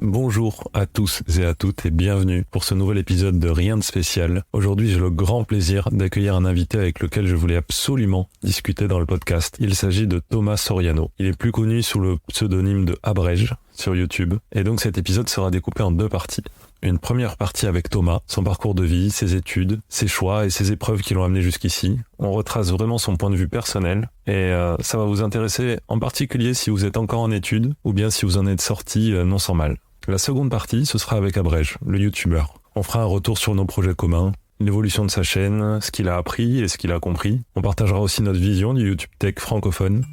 Bonjour à tous et à toutes et bienvenue pour ce nouvel épisode de Rien de spécial. Aujourd'hui, j'ai le grand plaisir d'accueillir un invité avec lequel je voulais absolument discuter dans le podcast. Il s'agit de Thomas Soriano. Il est plus connu sous le pseudonyme de Abrège sur YouTube. Et donc cet épisode sera découpé en deux parties. Une première partie avec Thomas, son parcours de vie, ses études, ses choix et ses épreuves qui l'ont amené jusqu'ici. On retrace vraiment son point de vue personnel et ça va vous intéresser en particulier si vous êtes encore en études ou bien si vous en êtes sorti non sans mal. La seconde partie, ce sera avec Abrège, le youtubeur. On fera un retour sur nos projets communs, l'évolution de sa chaîne, ce qu'il a appris et ce qu'il a compris. On partagera aussi notre vision du YouTube Tech francophone.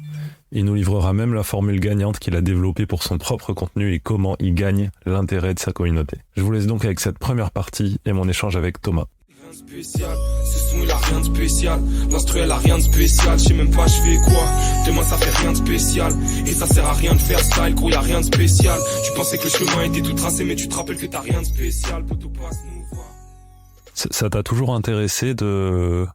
Il nous livrera même la formule gagnante qu'il a développée pour son propre contenu et comment il gagne l'intérêt de sa communauté. Je vous laisse donc avec cette première partie et mon échange avec Thomas. Spécial, ce son il a rien de spécial, l'instru elle a rien de spécial, je sais même pas je fais quoi, demain ça fait rien de spécial, et ça sert à rien de faire style, gros y a rien de spécial, tu pensais que le chemin était tout tracé mais tu te rappelles que t'as rien de spécial, poto passe nous voir. Ça t'a toujours intéressé de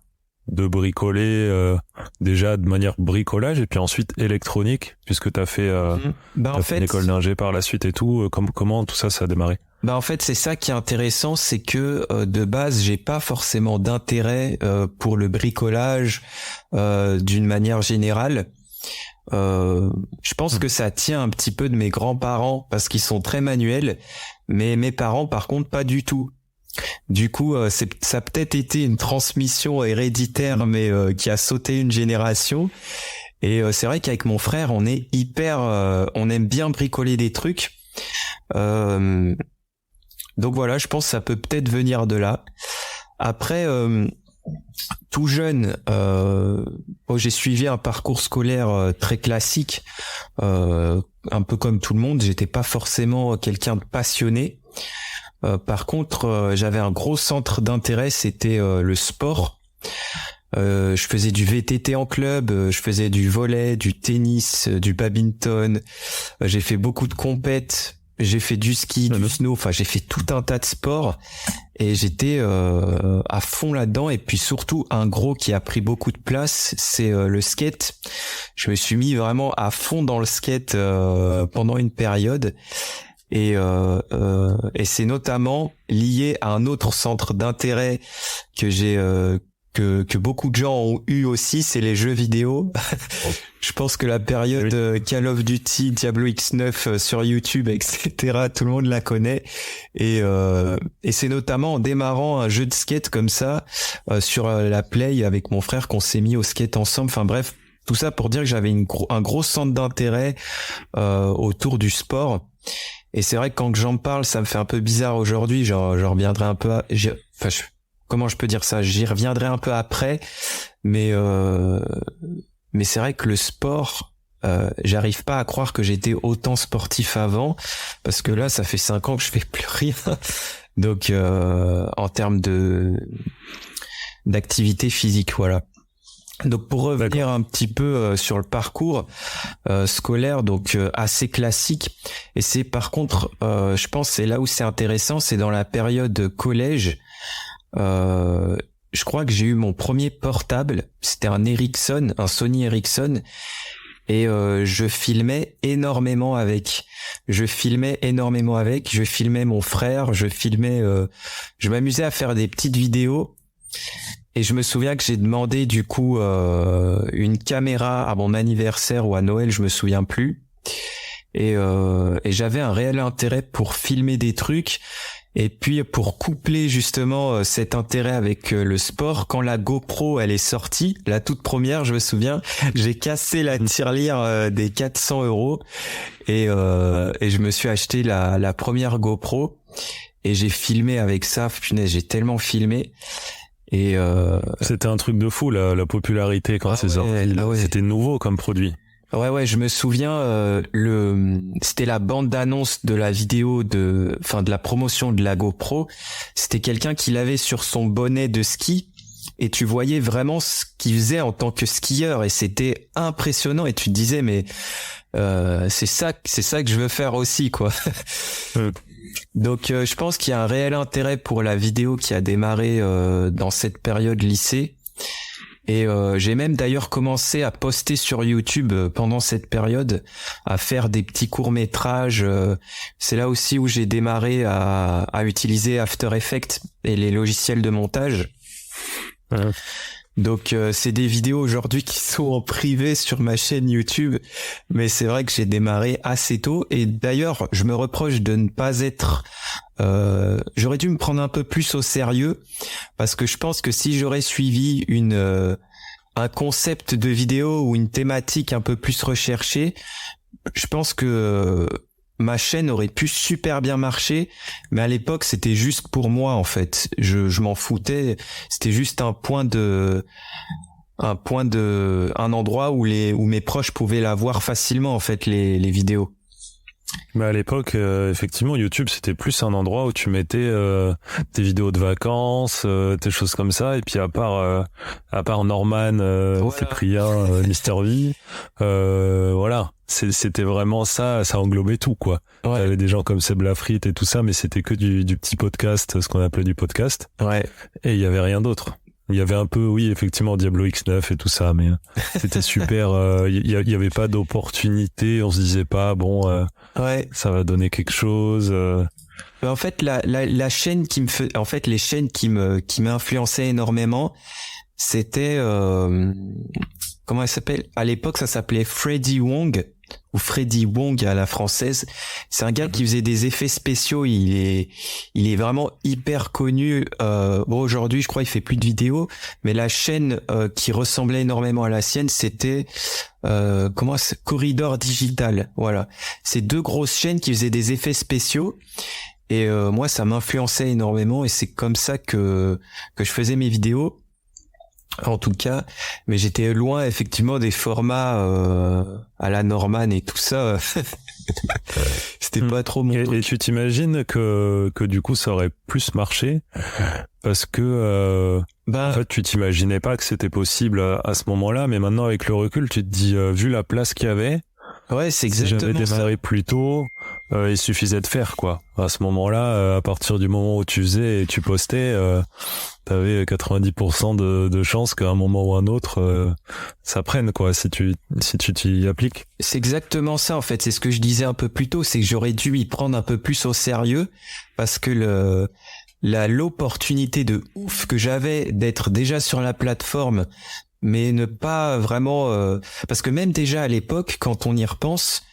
bricoler déjà de manière bricolage et puis ensuite électronique puisque t'as fait, fait une école d'ingé par la suite et tout, comment tout ça a démarré? En fait, c'est ça qui est intéressant, c'est que de base, j'ai pas forcément d'intérêt pour le bricolage d'une manière générale. Je pense que ça tient un petit peu de mes grands-parents parce qu'ils sont très manuels, mais mes parents, par contre, pas du tout. Du coup, ça a peut-être été une transmission héréditaire, mais qui a sauté une génération. Et c'est vrai qu'avec mon frère, on est on aime bien bricoler des trucs. Donc voilà, je pense que ça peut peut-être venir de là. Après, tout jeune, j'ai suivi un parcours scolaire très classique, un peu comme tout le monde. J'étais pas forcément quelqu'un de passionné. Par contre, j'avais un gros centre d'intérêt, c'était le sport. Je faisais du VTT en club, je faisais du volley, du tennis, du badminton. J'ai fait beaucoup de compètes. J'ai fait du ski, du snow, enfin j'ai fait tout un tas de sports et j'étais à fond là-dedans. Et puis surtout un gros qui a pris beaucoup de place, c'est le skate. Je me suis mis vraiment à fond dans le skate pendant une période et c'est notamment lié à un autre centre d'intérêt que j'ai que beaucoup de gens ont eu aussi, c'est les jeux vidéo. Je pense que la période Call of Duty, Diablo X9 sur YouTube, etc., tout le monde la connaît. Et c'est notamment en démarrant un jeu de skate comme ça sur la Play avec mon frère qu'on s'est mis au skate ensemble. Enfin bref, tout ça pour dire que j'avais un gros centre d'intérêt autour du sport. Et c'est vrai que quand j'en parle, ça me fait un peu bizarre aujourd'hui. J'en reviendrai un peu comment je peux dire ça? J'y reviendrai un peu après, mais c'est vrai que le sport, j'arrive pas à croire que j'étais autant sportif avant, parce que là, ça fait 5 ans que je fais plus rien. Donc, en termes d'activité physique, voilà. Donc, pour revenir un petit peu sur le parcours scolaire, donc assez classique. Et c'est par contre, je pense, c'est là où c'est intéressant, c'est dans la période collège. Je crois que j'ai eu mon premier portable, c'était un Sony Ericsson, et je filmais énormément avec. Je filmais mon frère, je m'amusais à faire des petites vidéos. Et je me souviens que j'ai demandé du coup une caméra à mon anniversaire ou à Noël, je me souviens plus. Et j'avais un réel intérêt pour filmer des trucs. Et puis pour coupler justement cet intérêt avec le sport, quand la GoPro elle est sortie, la toute première, je me souviens, j'ai cassé la tirelire des 400 € et je me suis acheté la première GoPro et j'ai filmé avec ça. Punaise, j'ai tellement filmé. Et c'était un truc de fou la popularité quand c'est sorti. C'était nouveau comme produit. Ouais, je me souviens, c'était la bande d'annonce de la vidéo de la promotion de la GoPro. C'était quelqu'un qui l'avait sur son bonnet de ski et tu voyais vraiment ce qu'il faisait en tant que skieur et c'était impressionnant et tu te disais mais c'est ça que je veux faire aussi quoi. Donc je pense qu'il y a un réel intérêt pour la vidéo qui a démarré dans cette période lycée. Et j'ai même d'ailleurs commencé à poster sur YouTube pendant cette période, à faire des petits courts-métrages. C'est là aussi où j'ai démarré à utiliser After Effects et les logiciels de montage. Ouais. Donc c'est des vidéos aujourd'hui qui sont en privé sur ma chaîne YouTube, mais c'est vrai que j'ai démarré assez tôt. Et d'ailleurs, je me reproche de ne pas être... j'aurais dû me prendre un peu plus au sérieux, parce que je pense que si j'aurais suivi un concept de vidéo ou une thématique un peu plus recherchée, je pense que ma chaîne aurait pu super bien marcher, mais à l'époque c'était juste pour moi en fait. Je m'en foutais. C'était juste un endroit où mes proches pouvaient la voir facilement en fait les vidéos. Mais à l'époque, effectivement, YouTube, c'était plus un endroit où tu mettais tes vidéos de vacances, tes choses comme ça. Et puis à part Norman, Voilà. Cyprien, Mister V, voilà, c'était vraiment ça englobait tout, quoi. Ouais. T'avais des gens comme Seb Lafrite et tout ça, mais c'était que du petit podcast, ce qu'on appelait du podcast. Ouais. Et il y avait rien d'autre. Il y avait un peu, oui, effectivement, Diablo X9 et tout ça, mais c'était super. Il y avait pas d'opportunité. On se disait pas, bon, Ouais. ça va donner quelque chose. En fait, la chaîne les chaînes qui m'influençaient énormément, c'était comment elle s'appelle? À l'époque, ça s'appelait Freddy Wong ou Freddy Wong à la française. C'est un gars qui faisait des effets spéciaux. Il est vraiment hyper connu. Bon, aujourd'hui, je crois, il fait plus de vidéos, mais la chaîne qui ressemblait énormément à la sienne, c'était Corridor Digital. Voilà, c'est deux grosses chaînes qui faisaient des effets spéciaux. Et moi, ça m'influençait énormément, et c'est comme ça que je faisais mes vidéos. En tout cas, mais j'étais loin effectivement des formats à la Norman et tout ça. C'était pas trop mon truc. Et tu t'imagines que du coup ça aurait plus marché parce que en fait tu t'imaginais pas que c'était possible à ce moment-là, mais maintenant avec le recul tu te dis vu la place qu'il y avait, ouais, c'est si exactement j'avais démarré ça. plus tôt, il suffisait de faire quoi. À ce moment-là, à partir du moment où tu faisais et tu postais, t'avais 90% de chances qu'à un moment ou un autre ça prenne quoi si tu t'y appliques. C'est exactement ça en fait, c'est ce que je disais un peu plus tôt, c'est que j'aurais dû y prendre un peu plus au sérieux, parce que l'opportunité de ouf que j'avais d'être déjà sur la plateforme, mais ne pas vraiment parce que même déjà à l'époque, quand on y repense,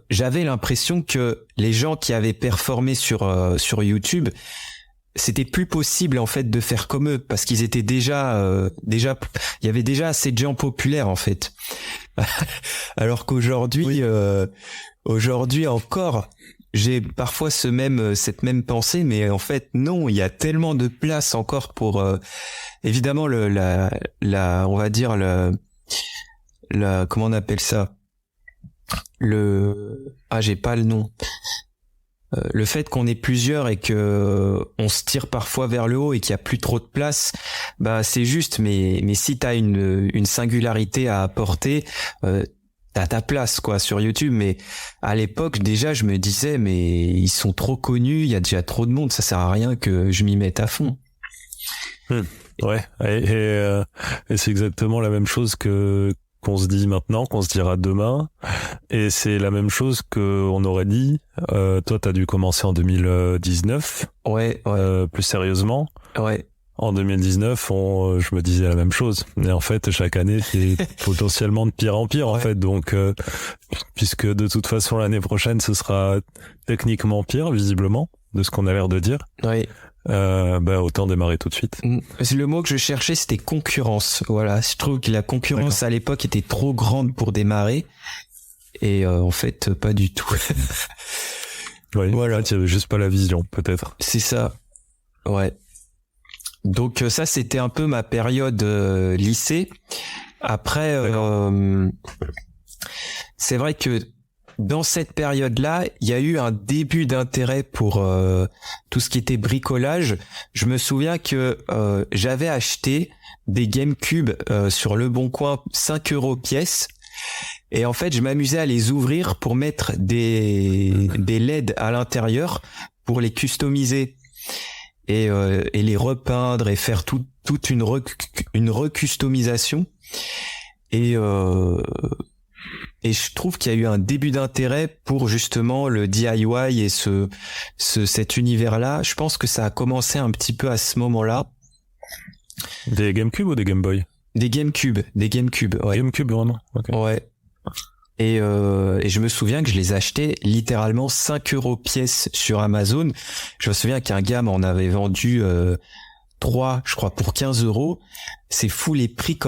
j'avais l'impression que les gens qui avaient performé sur YouTube, c'était plus possible en fait de faire comme eux, parce qu'ils étaient déjà il y avait déjà assez de gens populaires en fait. Alors qu'aujourd'hui aujourd'hui encore j'ai parfois cette même pensée, mais en fait non, il y a tellement de place encore pour évidemment on va dire comment on appelle ça, j'ai pas le nom. Le fait qu'on est plusieurs et que on se tire parfois vers le haut et qu'il y a plus trop de place, bah c'est juste. Mais si t'as une singularité à apporter, t'as ta place quoi sur YouTube. Mais à l'époque déjà, je me disais mais ils sont trop connus, il y a déjà trop de monde, ça sert à rien que je m'y mette à fond. Ouais, et c'est exactement la même chose qu'on se dit maintenant, qu'on se dira demain, et c'est la même chose qu'on aurait dit. Toi, t'as dû commencer en 2019. Ouais. Plus sérieusement. Ouais. En 2019, je me disais la même chose. Et en fait, chaque année, c'est potentiellement de pire en pire, en fait. Donc, puisque de toute façon, l'année prochaine, ce sera techniquement pire, visiblement, de ce qu'on a l'air de dire. Ouais. Autant démarrer tout de suite. Le mot que je cherchais, c'était concurrence. Voilà, je trouve que la concurrence à l'époque était trop grande pour démarrer, et en fait pas du tout. Oui, voilà, tu avais juste pas la vision, peut-être. C'est ça. Ouais. Donc ça, c'était un peu ma période lycée. Après, c'est vrai que dans cette période-là, il y a eu un début d'intérêt pour tout ce qui était bricolage. Je me souviens que j'avais acheté des GameCube sur Le Bon Coin, 5 € pièce. Et en fait, je m'amusais à les ouvrir pour mettre des LED à l'intérieur pour les customiser. et les repeindre et faire toute une recustomisation. Et je trouve qu'il y a eu un début d'intérêt pour justement le DIY et cet univers-là. Je pense que ça a commencé un petit peu à ce moment-là. Des GameCube ou des Game Boy? Des GameCube, ouais. GameCube, vraiment? Okay. Ouais. Et je me souviens que je les achetais littéralement 5 € pièce sur Amazon. Je me souviens qu'un gars m'en avait vendu 3, je crois, pour 15 €. C'est fou, les prix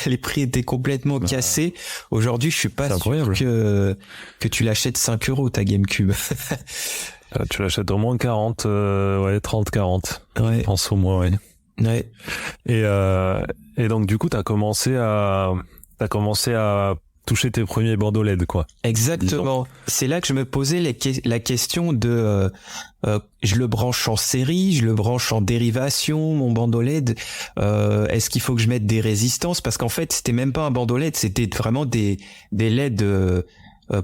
les prix étaient complètement cassés. Aujourd'hui, je suis pas sûr que tu l'achètes 5 € ta GameCube. Tu l'achètes au moins 40, 30, 40. Ouais. Je pense au moins, ouais. Ouais. Et donc, du coup, t'as commencé à toucher tes premiers bandeaux LED, quoi. Exactement. C'est là que je me posais la question de je le branche en série, je le branche en dérivation, mon bandeau LED. Est-ce qu'il faut que je mette des résistances? Parce qu'en fait, c'était même pas un bandeau LED, c'était vraiment des LED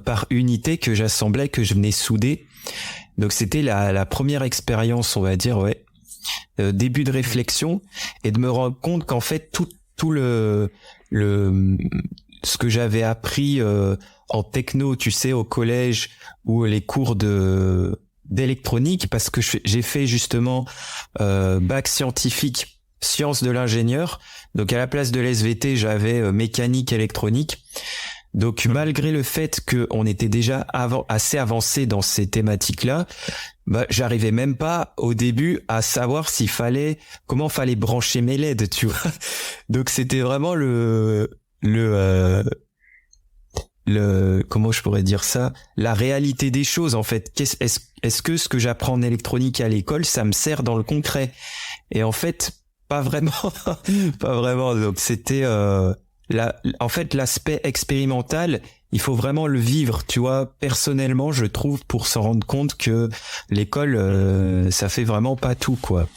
par unité que j'assemblais, que je venais souder. Donc c'était la première expérience, on va dire, ouais. Début de réflexion et de me rendre compte qu'en fait tout le ce que j'avais appris en techno, tu sais, au collège ou les cours d'électronique, parce que j'ai fait justement bac scientifique, sciences de l'ingénieur. Donc à la place de l'SVT, j'avais mécanique électronique. Donc malgré le fait qu'on était déjà assez avancé dans ces thématiques-là, j'arrivais même pas au début à savoir comment fallait brancher mes LED, tu vois. Donc c'était vraiment comment je pourrais dire ça, la réalité des choses en fait. Est-ce que ce que j'apprends en électronique à l'école, ça me sert dans le concret? Et en fait, pas vraiment. Donc c'était en fait l'aspect expérimental, il faut vraiment le vivre, tu vois. Personnellement, je trouve, pour s'en rendre compte que l'école ça fait vraiment pas tout, quoi.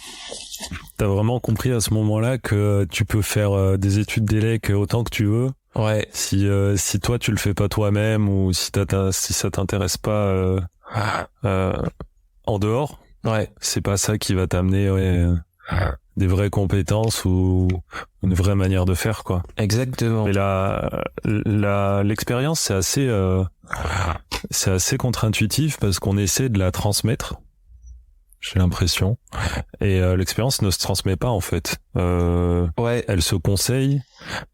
T'as vraiment compris à ce moment-là que tu peux faire des études d'élec autant que tu veux. Ouais. Si toi tu le fais pas toi-même, ou si ça t'intéresse pas en dehors. Ouais. C'est pas ça qui va t'amener des vraies compétences ou une vraie manière de faire, quoi. Exactement. Mais l'expérience, c'est assez contre-intuitif parce qu'on essaie de la transmettre. J'ai l'impression. Et l'expérience ne se transmet pas, en fait. Ouais. Elle se conseille,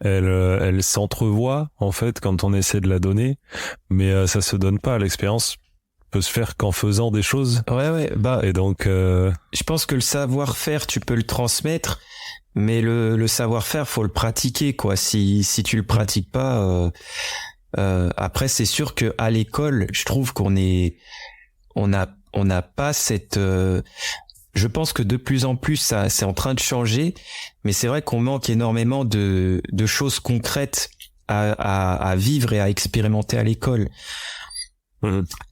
elle s'entrevoit, en fait, quand on essaie de la donner, mais ça se donne pas. L'expérience peut se faire qu'en faisant des choses. Ouais. Et donc je pense que le savoir-faire, tu peux le transmettre, mais le savoir-faire, faut le pratiquer, quoi. Si tu le pratiques pas, après c'est sûr que à l'école, je trouve qu'on n'a pas cette je pense que de plus en plus ça c'est en train de changer, mais c'est vrai qu'on manque énormément de choses concrètes à vivre et à expérimenter à l'école.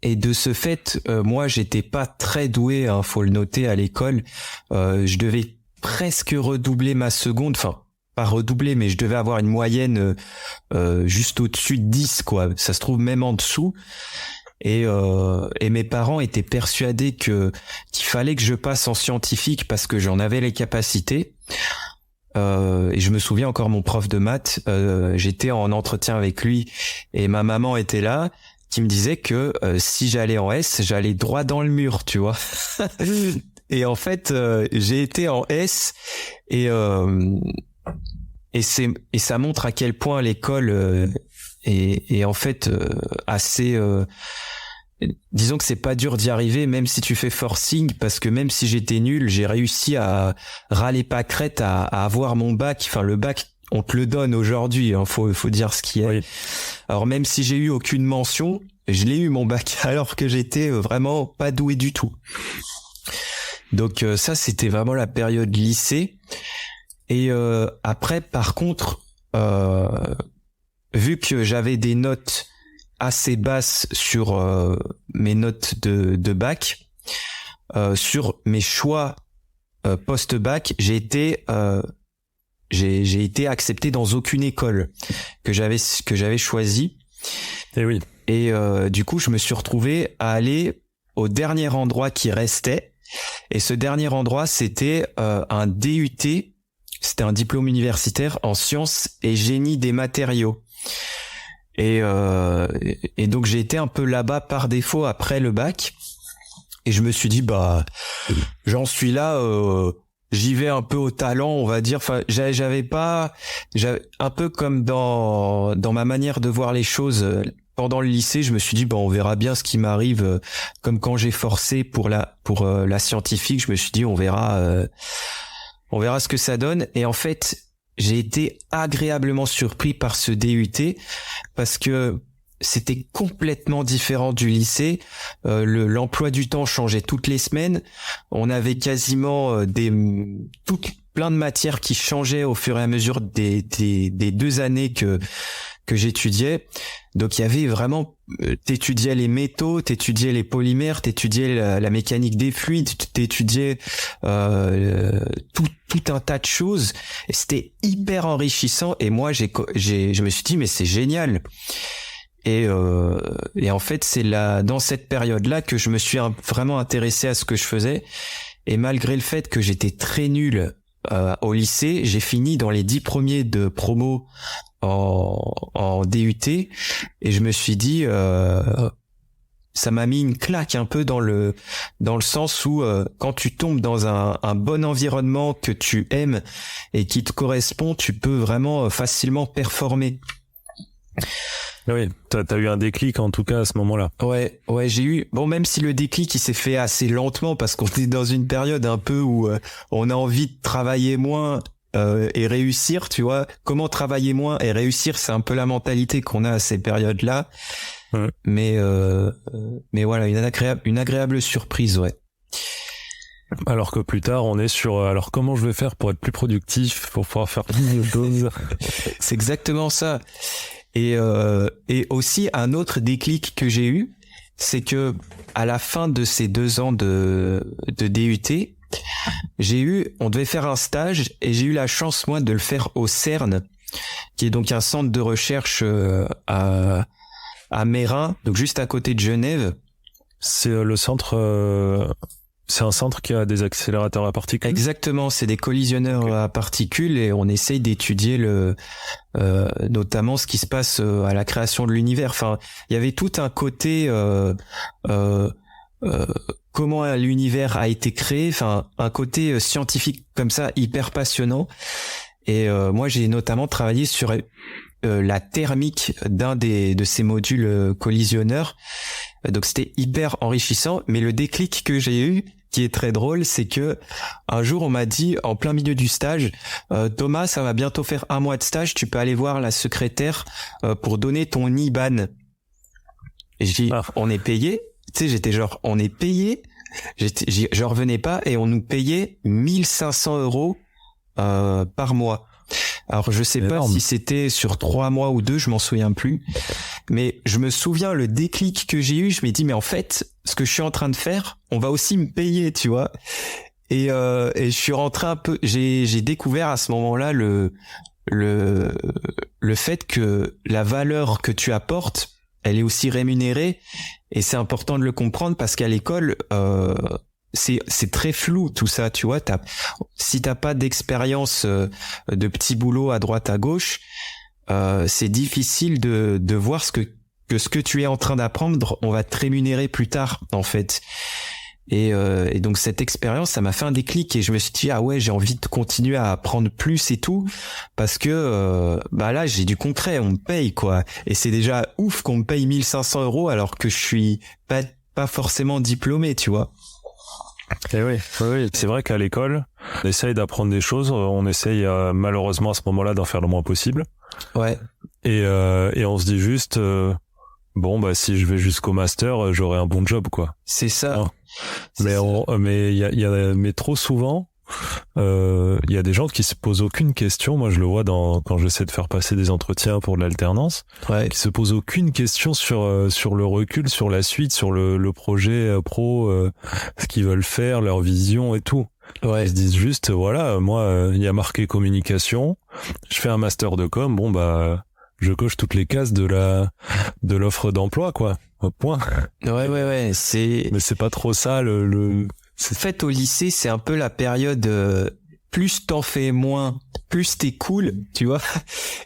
Et de ce fait, moi j'étais pas très doué, hein, faut le noter, à l'école. Je devais presque redoubler ma seconde, enfin pas redoubler, mais je devais avoir une moyenne juste au-dessus de 10, quoi. Ça se trouve même en dessous. Et mes parents étaient persuadés qu'il fallait que je passe en scientifique parce que j'en avais les capacités. Et je me souviens encore, mon prof de maths, j'étais en entretien avec lui et ma maman était là, qui me disait que si j'allais en S, j'allais droit dans le mur, tu vois. Et en fait, j'ai été en S et ça montre à quel point l'école est en fait assez disons que c'est pas dur d'y arriver, même si tu fais forcing, parce que même si j'étais nul, j'ai réussi à râler pas crête à avoir mon bac. Enfin, le bac, on te le donne aujourd'hui, hein, faut dire ce qui est. Oui. Alors même si j'ai eu aucune mention, je l'ai eu mon bac, alors que j'étais vraiment pas doué du tout. Donc ça, c'était vraiment la période lycée. Et après, par contre, vu que j'avais des notes assez basses sur mes notes de bac, sur mes choix post-bac, j'ai été accepté dans aucune école que j'avais choisie. Et oui. Et du coup, je me suis retrouvé à aller au dernier endroit qui restait, Et ce dernier endroit, c'était un DUT, c'était un diplôme universitaire en sciences et génie des matériaux. Et donc j'ai été un peu là-bas par défaut après le bac. Et je me suis dit, j'en suis là, j'y vais un peu au talent, on va dire. Enfin, j'avais un peu comme dans ma manière de voir les choses. Pendant le lycée, je me suis dit on verra bien ce qui m'arrive, comme quand j'ai forcé pour la scientifique, je me suis dit on verra ce que ça donne. Et en fait, j'ai été agréablement surpris par ce DUT parce que c'était complètement différent du lycée. L'emploi du temps changeait toutes les semaines. On avait quasiment plein de matières qui changeaient au fur et à mesure des 2 années que j'étudiais. Donc il y avait vraiment, t'étudiais les métaux, t'étudiais les polymères, t'étudiais la mécanique des fluides, t'étudiais tout un tas de choses. Et c'était hyper enrichissant. Et moi je me suis dit mais c'est génial. Et en fait c'est dans cette période-là que je me suis vraiment intéressé à ce que je faisais. Et malgré le fait que j'étais très nul au lycée, j'ai fini dans les 10 premiers de promo en DUT, et je me suis dit ça m'a mis une claque un peu dans le sens où quand tu tombes dans un bon environnement que tu aimes et qui te correspond, tu peux vraiment facilement performer. Oui, t'as eu un déclic en tout cas à ce moment-là. Ouais, j'ai eu, même si le déclic il s'est fait assez lentement parce qu'on est dans une période un peu où on a envie de travailler moins et réussir, tu vois. Comment travailler moins et réussir, c'est un peu la mentalité qu'on a à ces périodes-là. Ouais. Mais voilà, une agréable surprise, ouais. Alors que plus tard, on est sur alors comment je vais faire pour être plus productif, pour pouvoir faire plus de choses. C'est exactement ça. Et aussi un autre déclic que j'ai eu, c'est que à la fin de ces 2 ans de DUT, on devait faire un stage et j'ai eu la chance moi de le faire au CERN, qui est donc un centre de recherche à Meyrin, donc juste à côté de Genève. C'est le centre. C'est un centre qui a des accélérateurs à particules. Exactement, c'est des collisionneurs à particules et on essaye d'étudier notamment ce qui se passe à la création de l'univers. Enfin, il y avait tout un côté comment l'univers a été créé, enfin un côté scientifique comme ça hyper passionnant. Et moi j'ai notamment travaillé sur la thermique d'un de ces modules collisionneurs. Donc c'était hyper enrichissant, mais le déclic que j'ai eu, qui est très drôle, c'est que un jour on m'a dit en plein milieu du stage, Thomas, ça va bientôt faire 1 mois de stage, tu peux aller voir la secrétaire pour donner ton IBAN. Et je dis, on est payé? Tu sais, j'étais genre, on est payé? Je revenais pas et on nous payait 1500 € par mois. Alors je sais pas si c'était sur 3 mois ou 2, je m'en souviens plus. Mais je me souviens le déclic que j'ai eu, je m'ai dit mais en fait, ce que je suis en train de faire, on va aussi me payer, tu vois. Et je suis rentré un peu, j'ai découvert à ce moment-là le fait que la valeur que tu apportes, elle est aussi rémunérée, et c'est important de le comprendre parce qu'à l'école c'est très flou tout ça, tu vois. Si t'as pas d'expérience de petits boulots à droite à gauche, c'est difficile de voir ce que tu es en train d'apprendre, on va te rémunérer plus tard en fait. Et donc cette expérience, ça m'a fait un déclic et je me suis dit ah ouais, j'ai envie de continuer à apprendre plus et tout parce que là j'ai du concret, on me paye quoi. Et c'est déjà ouf qu'on me paye 1500 € alors que je suis pas forcément diplômé, tu vois. Et oui, c'est vrai qu'à l'école, on essaye d'apprendre des choses, on essaye malheureusement à ce moment-là d'en faire le moins possible. Ouais. Et on se dit juste si je vais jusqu'au master, j'aurai un bon job quoi. C'est ça. Non. Mais trop souvent il y a des gens qui se posent aucune question. Moi je le vois quand j'essaie de faire passer des entretiens pour de l'alternance, qui se posent aucune question sur le recul, sur la suite, sur le projet pro, ce qu'ils veulent faire, leur vision et tout. Ils se disent juste moi il y a marqué communication, je fais un master de com, je coche toutes les cases de l'offre d'emploi quoi. Point. Ouais, Mais c'est pas trop ça En fait, au lycée, c'est un peu la période plus t'en fais moins, plus t'es cool, tu vois.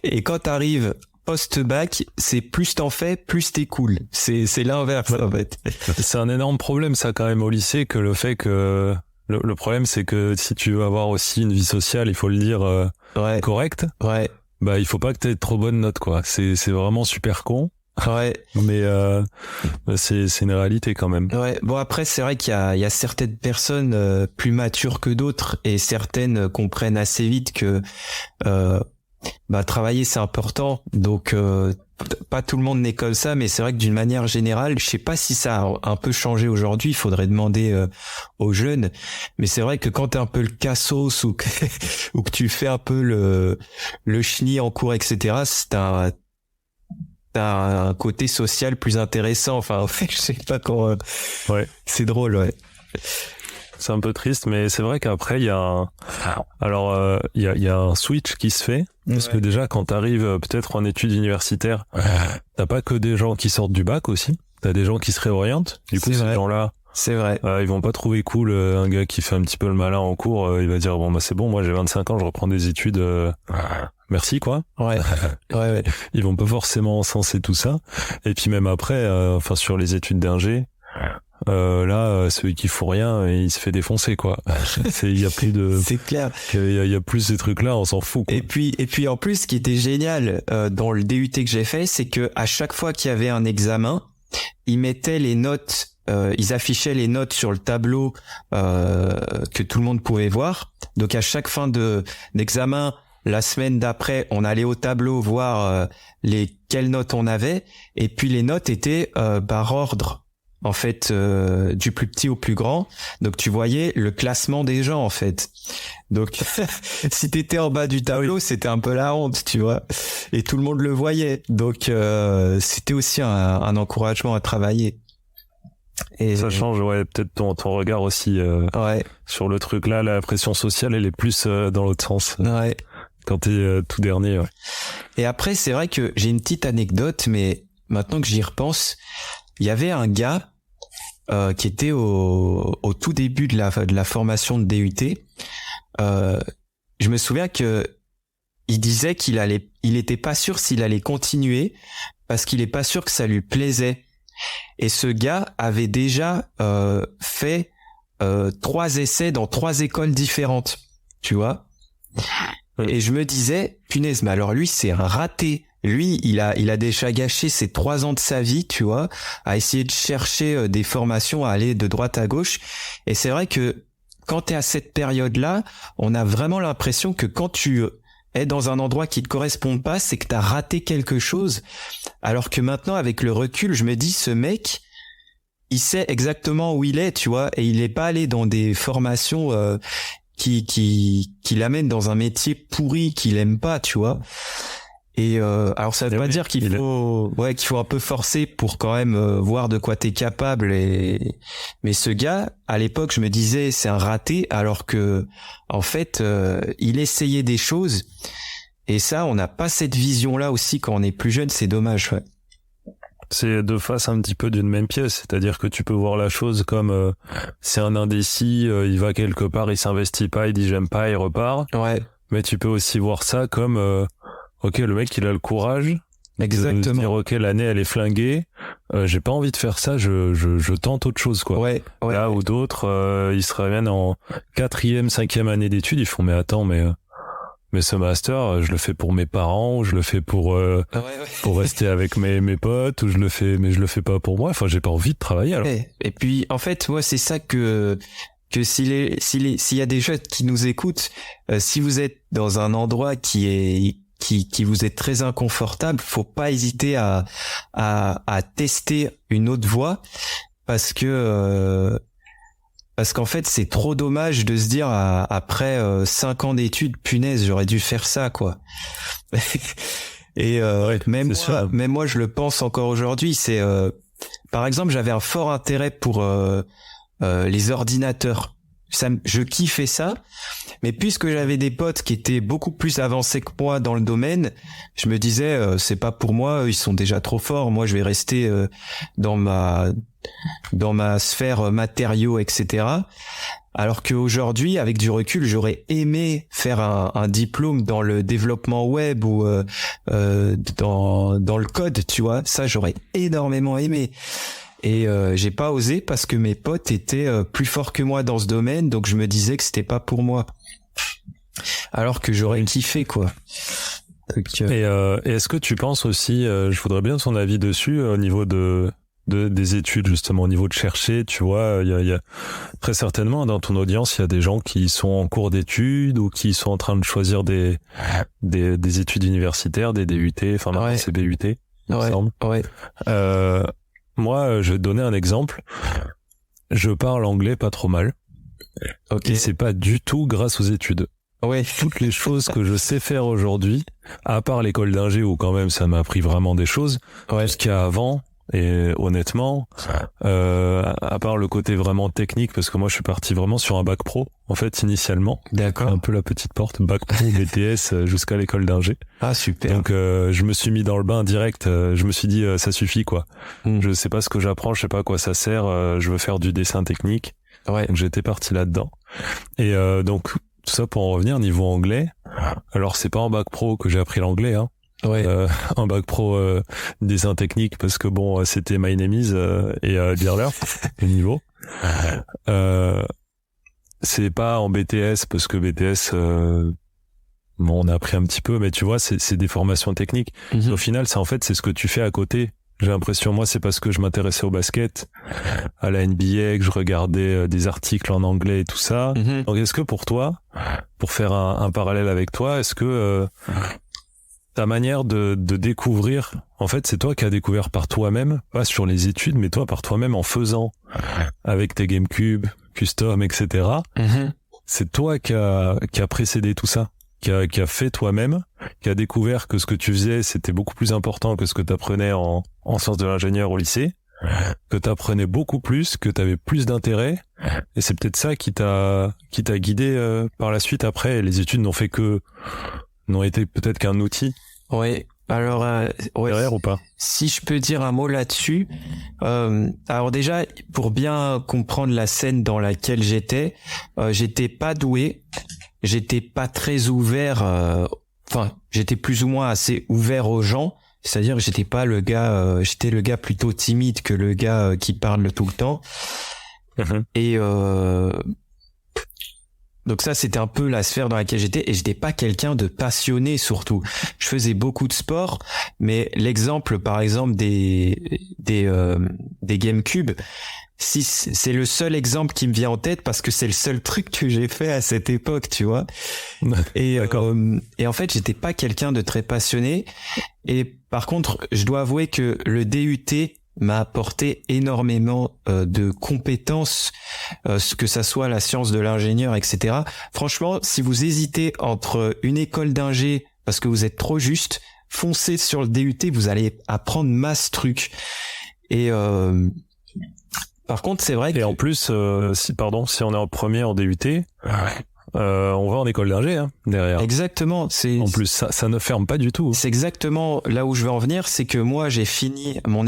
Et quand t'arrives post-bac, c'est plus t'en fais, plus t'es cool. C'est l'inverse, en fait. C'est un énorme problème, ça, quand même, au lycée, que le fait que... Le problème, c'est que si tu veux avoir aussi une vie sociale, il faut le dire, correcte. Ouais. Bah, il faut pas que t'aies trop bonnes notes, quoi. C'est vraiment super con. Ouais. Mais c'est une réalité quand même. Ouais. Bon, après, c'est vrai qu'il y a certaines personnes plus matures que d'autres, et certaines comprennent assez vite que travailler c'est important. Donc pas tout le monde n'est comme ça, mais c'est vrai que d'une manière générale, je sais pas si ça a un peu changé aujourd'hui, il faudrait demander aux jeunes, mais c'est vrai que quand t'es un peu le cassos ou que tu fais un peu le chenille en cours, etc., t'as un côté social plus intéressant. Enfin, en fait, je sais pas comment. Ouais. C'est drôle, ouais. C'est un peu triste, mais c'est vrai qu'après il y a il y a un switch qui se fait, parce que déjà quand t'arrives peut-être en études universitaires, t'as pas que des gens qui sortent du bac aussi, t'as des gens qui se réorientent. Du coup, ces gens-là, c'est vrai, ils vont pas trouver cool un gars qui fait un petit peu le malin en cours. Il va dire bon bah c'est bon, moi j'ai 25 ans, je reprends des études. Merci quoi. Ouais. Ouais. Ils vont pas forcément encenser tout ça. Et puis même après, sur les études d'ingé. Celui qui fout rien, il se fait défoncer, quoi. Il y a plus de. C'est clair. Il y a plus ces trucs-là, on s'en fout, quoi. Et puis en plus, ce qui était génial dans le DUT que j'ai fait, c'est que à chaque fois qu'il y avait un examen, ils mettaient les notes, ils affichaient les notes sur le tableau que tout le monde pouvait voir. Donc à chaque fin d'examen, la semaine d'après, on allait au tableau voir quelles notes on avait, et puis les notes étaient par ordre. En fait, du plus petit au plus grand. Donc tu voyais le classement des gens, en fait. Donc si t'étais en bas du tableau, c'était un peu la honte, tu vois. Et tout le monde le voyait. Donc c'était aussi un encouragement à travailler. Et ça change, peut-être ton regard aussi sur le truc là. La pression sociale, elle est plus dans l'autre sens. Ouais. Quand t'es tout dernier. Ouais. Et après, c'est vrai que j'ai une petite anecdote, mais maintenant que j'y repense, il y avait un gars qui était au tout début de la formation de DUT. Je me souviens que il disait il était pas sûr s'il allait continuer parce qu'il est pas sûr que ça lui plaisait. Et ce gars avait déjà fait 3 essais dans 3 écoles différentes, tu vois. Et je me disais, punaise, mais alors lui, c'est un raté. Lui, il a déjà gâché ses 3 ans de sa vie, tu vois, à essayer de chercher des formations, à aller de droite à gauche. Et c'est vrai que quand t'es à cette période-là, on a vraiment l'impression que quand tu es dans un endroit qui te correspond pas, c'est que t'as raté quelque chose. Alors que maintenant, avec le recul, je me dis, ce mec, il sait exactement où il est, tu vois, et il est pas allé dans des formations qui l'amènent dans un métier pourri qu'il aime pas, tu vois. Et alors ça veut pas dire qu'il faut un peu forcer pour quand même voir de quoi t'es capable. Mais ce gars, à l'époque, je me disais c'est un raté, alors que en fait il essayait des choses. Et ça, on n'a pas cette vision-là aussi quand on est plus jeune. C'est dommage. Ouais. C'est 2 faces un petit peu d'une même pièce, c'est-à-dire que tu peux voir la chose comme c'est un indécis, il va quelque part, il s'investit pas, il dit j'aime pas, il repart. Ouais. Mais tu peux aussi voir ça comme ok, le mec il a le courage. Exactement. De dire ok, l'année elle est flinguée, j'ai pas envie de faire ça, je tente autre chose, quoi. Ouais. Là où d'autres ils se reviennent en 4e, 5e année d'études, ils font mais attends, mais ce master, je le fais pour mes parents, ou je le fais pour rester avec mes potes, ou je le fais pas pour moi. Enfin, j'ai pas envie de travailler, alors. Et puis, en fait, moi, c'est ça que s'il y a des jeunes qui nous écoutent, si vous êtes dans un endroit qui vous est très inconfortable, faut pas hésiter à tester une autre voie, parce qu'en fait, c'est trop dommage de se dire après 5 ans d'études, punaise, j'aurais dû faire ça, quoi. Et même moi, je le pense encore aujourd'hui. C'est par exemple, j'avais un fort intérêt pour les ordinateurs. je kiffais ça. Mais puisque j'avais des potes qui étaient beaucoup plus avancés que moi dans le domaine, je me disais c'est pas pour moi, ils sont déjà trop forts. Moi, je vais rester dans ma sphère matériaux, etc. Alors qu'aujourd'hui, avec du recul, j'aurais aimé faire un diplôme dans le développement web ou dans le code, tu vois. Ça, j'aurais énormément aimé. Et j'ai pas osé parce que mes potes étaient plus forts que moi dans ce domaine, donc je me disais que c'était pas pour moi. Alors que j'aurais kiffé, quoi. Donc, Et est-ce que tu penses aussi, je voudrais bien ton avis dessus, au niveau des études, justement, au niveau de chercher, tu vois, il y a très certainement dans ton audience, il y a des gens qui sont en cours d'études ou qui sont en train de choisir des études universitaires, des DUT, enfin maintenant c'est BUT, il me semble. Ouais. Moi, je vais te donner un exemple. Je parle anglais pas trop mal. Ok. Et c'est pas du tout grâce aux études. Ouais. Toutes les choses que je sais faire aujourd'hui, à part l'école d'ingé où quand même ça m'a appris vraiment des choses, ce qu'il y a avant, et honnêtement, à part le côté vraiment technique, parce que moi je suis parti vraiment sur un bac pro, en fait, initialement. D'accord. Un peu la petite porte, bac pro, BTS, jusqu'à l'école d'ingé. Ah, super. Donc je me suis mis dans le bain direct, je me suis dit ça suffit quoi. Je sais pas ce que j'apprends, je sais pas à quoi ça sert, je veux faire du dessin technique. Ouais. Donc j'étais parti là-dedans. Et donc tout ça pour en revenir niveau anglais. Alors c'est pas en bac pro que j'ai appris l'anglais, hein. Ouais. En bac pro dessin technique parce que bon c'était My Name Is et Birler le niveau. C'est pas en BTS parce que BTS bon, on a appris un petit peu, mais tu vois, c'est des formations techniques. Mm-hmm. Au final, c'est ce que tu fais à côté. J'ai l'impression, moi, c'est parce que je m'intéressais au basket, à la NBA, que je regardais des articles en anglais et tout ça. Mm-hmm. Donc, est-ce que pour toi, pour faire un parallèle avec toi, est-ce que ta manière de découvrir, en fait, c'est toi qui as découvert par toi-même, pas sur les études, mais toi par toi-même en faisant avec tes GameCube, custom, etc. Mm-hmm. C'est toi qui a précédé tout ça, qui a fait toi-même, qui a découvert que ce que tu faisais, c'était beaucoup plus important que ce que tu apprenais en sciences de l'ingénieur au lycée, que tu apprenais beaucoup plus, que tu avais plus d'intérêt, et c'est peut-être ça qui t'a guidé par la suite après. Les études n'ont été peut-être qu'un outil. Ouais. Alors, ouais. Derrière ou pas? Si je peux dire un mot là-dessus, alors déjà, pour bien comprendre la scène dans laquelle j'étais pas doué, j'étais pas très ouvert, j'étais plus ou moins assez ouvert aux gens, c'est-à-dire que j'étais pas le gars, j'étais le gars plutôt timide que le gars qui parle tout le temps. Mm-hmm. Et donc ça, c'était un peu la sphère dans laquelle j'étais, et j'étais pas quelqu'un de passionné surtout. Je faisais beaucoup de sport, mais l'exemple, par exemple, des GameCube, si c'est le seul exemple qui me vient en tête parce que c'est le seul truc que j'ai fait à cette époque, tu vois. Et en fait, j'étais pas quelqu'un de très passionné. Et par contre, je dois avouer que le DUT m'a apporté énormément de compétences, que ça soit la science de l'ingénieur, etc. Franchement, si vous hésitez entre une école d'ingé parce que vous êtes trop juste, foncez sur le DUT, vous allez apprendre masse trucs. Et par contre, c'est vrai que... Et en plus, si on est en premier en DUT, on va en école d'ingé derrière. Exactement. En plus, ça ne ferme pas du tout. C'est exactement là où je veux en venir, c'est que moi j'ai fini mon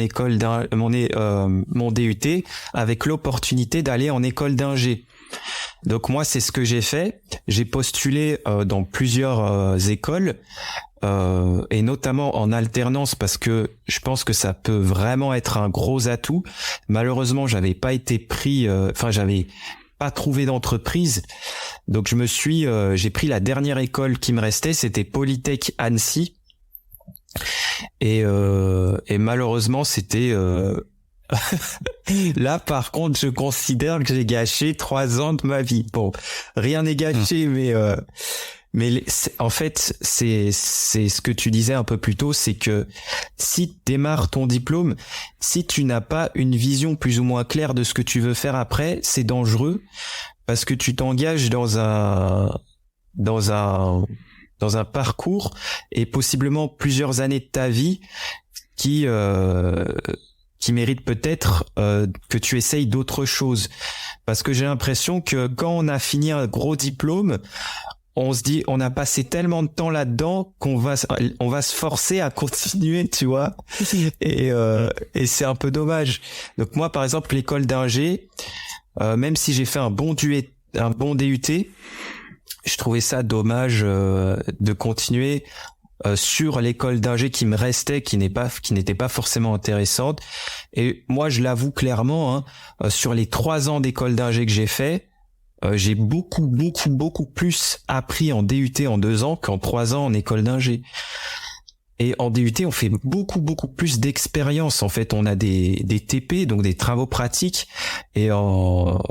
DUT avec l'opportunité d'aller en école d'ingé. Donc moi c'est ce que j'ai fait. J'ai postulé dans plusieurs écoles. Et notamment en alternance parce que je pense que ça peut vraiment être un gros atout. Malheureusement, j'avais pas été pris, j'avais pas trouvé d'entreprise. Donc j'ai pris la dernière école qui me restait, c'était Polytech Annecy. Et malheureusement, c'était là par contre, je considère que j'ai gâché 3 ans de ma vie. Bon, rien n'est gâché, mais en fait, c'est ce que tu disais un peu plus tôt, c'est que si tu démarres ton diplôme, si tu n'as pas une vision plus ou moins claire de ce que tu veux faire après, c'est dangereux parce que tu t'engages dans un parcours et possiblement plusieurs années de ta vie qui mérite peut-être que tu essayes d'autres choses. Parce que j'ai l'impression que quand on a fini un gros diplôme, on se dit, on a passé tellement de temps là-dedans qu'on va se forcer à continuer, tu vois. Et c'est un peu dommage. Donc moi, par exemple, l'école d'ingé, même si j'ai fait un bon DUT, je trouvais ça dommage de continuer sur l'école d'ingé qui me restait, qui n'était pas forcément intéressante. Et moi, je l'avoue clairement, sur les 3 ans d'école d'ingé que j'ai fait, j'ai beaucoup plus appris en DUT en 2 ans qu'en 3 ans en école d'ingé. Et en DUT, on fait beaucoup plus d'expérience. En fait, on a des TP, donc des travaux pratiques, et en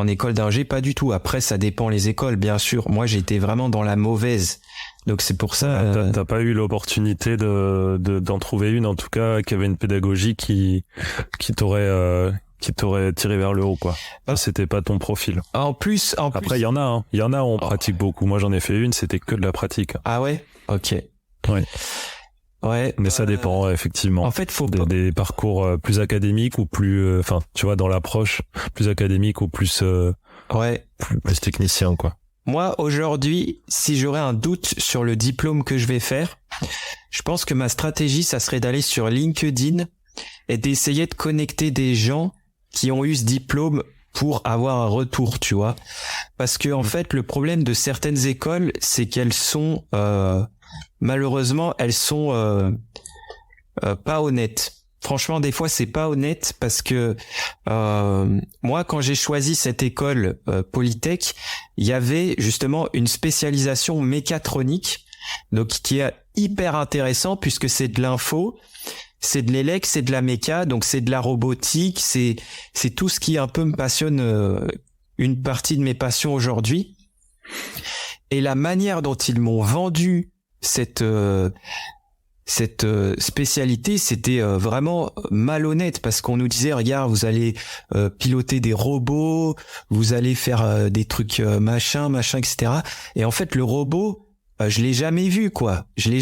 école d'ingé, pas du tout. Après, ça dépend les écoles, bien sûr. Moi, j'étais vraiment dans la mauvaise. Donc c'est pour ça. T'as pas eu l'opportunité d'en trouver une, en tout cas, qui avait une pédagogie qui t'aurait tiré vers le haut, quoi. C'était pas ton profil. En plus. Après, il y en a, on pratique beaucoup. Moi, j'en ai fait une, c'était que de la pratique. Ah ouais? Ok. Ouais. Mais ça dépend, effectivement. En fait, faut des parcours plus académiques ou plus, tu vois, dans l'approche plus académique ou plus plus technicien, quoi. Moi, aujourd'hui, si j'aurais un doute sur le diplôme que je vais faire, je pense que ma stratégie, ça serait d'aller sur LinkedIn et d'essayer de connecter des gens qui ont eu ce diplôme pour avoir un retour, tu vois. Parce que en fait, le problème de certaines écoles, c'est qu'elles sont malheureusement, elles sont pas honnêtes. Franchement, des fois, c'est pas honnête parce que moi, quand j'ai choisi cette école Polytech, il y avait justement une spécialisation mécatronique, donc qui est hyper intéressant puisque c'est de l'info, c'est de l'élec, c'est de la méca, donc c'est de la robotique, c'est tout ce qui un peu me passionne, une partie de mes passions aujourd'hui. Et la manière dont ils m'ont vendu cette spécialité, c'était vraiment malhonnête parce qu'on nous disait, regarde, vous allez piloter des robots, vous allez faire des trucs machin, etc. Et en fait, le robot, je l'ai jamais vu, quoi. Je l'ai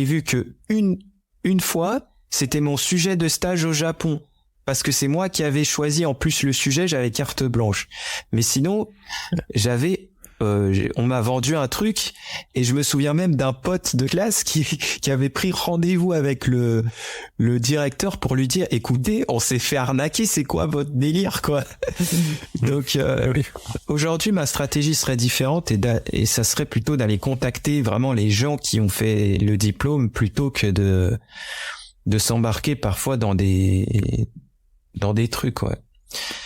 vu que une fois, c'était mon sujet de stage au Japon. Parce que c'est moi qui avais choisi en plus le sujet, j'avais carte blanche. Mais sinon, on m'a vendu un truc et je me souviens même d'un pote de classe qui avait pris rendez-vous avec le directeur pour lui dire, écoutez, on s'est fait arnaquer, c'est quoi votre délire, quoi. Donc aujourd'hui, ma stratégie serait différente et ça serait plutôt d'aller contacter vraiment les gens qui ont fait le diplôme plutôt que de s'embarquer parfois dans des trucs, ouais.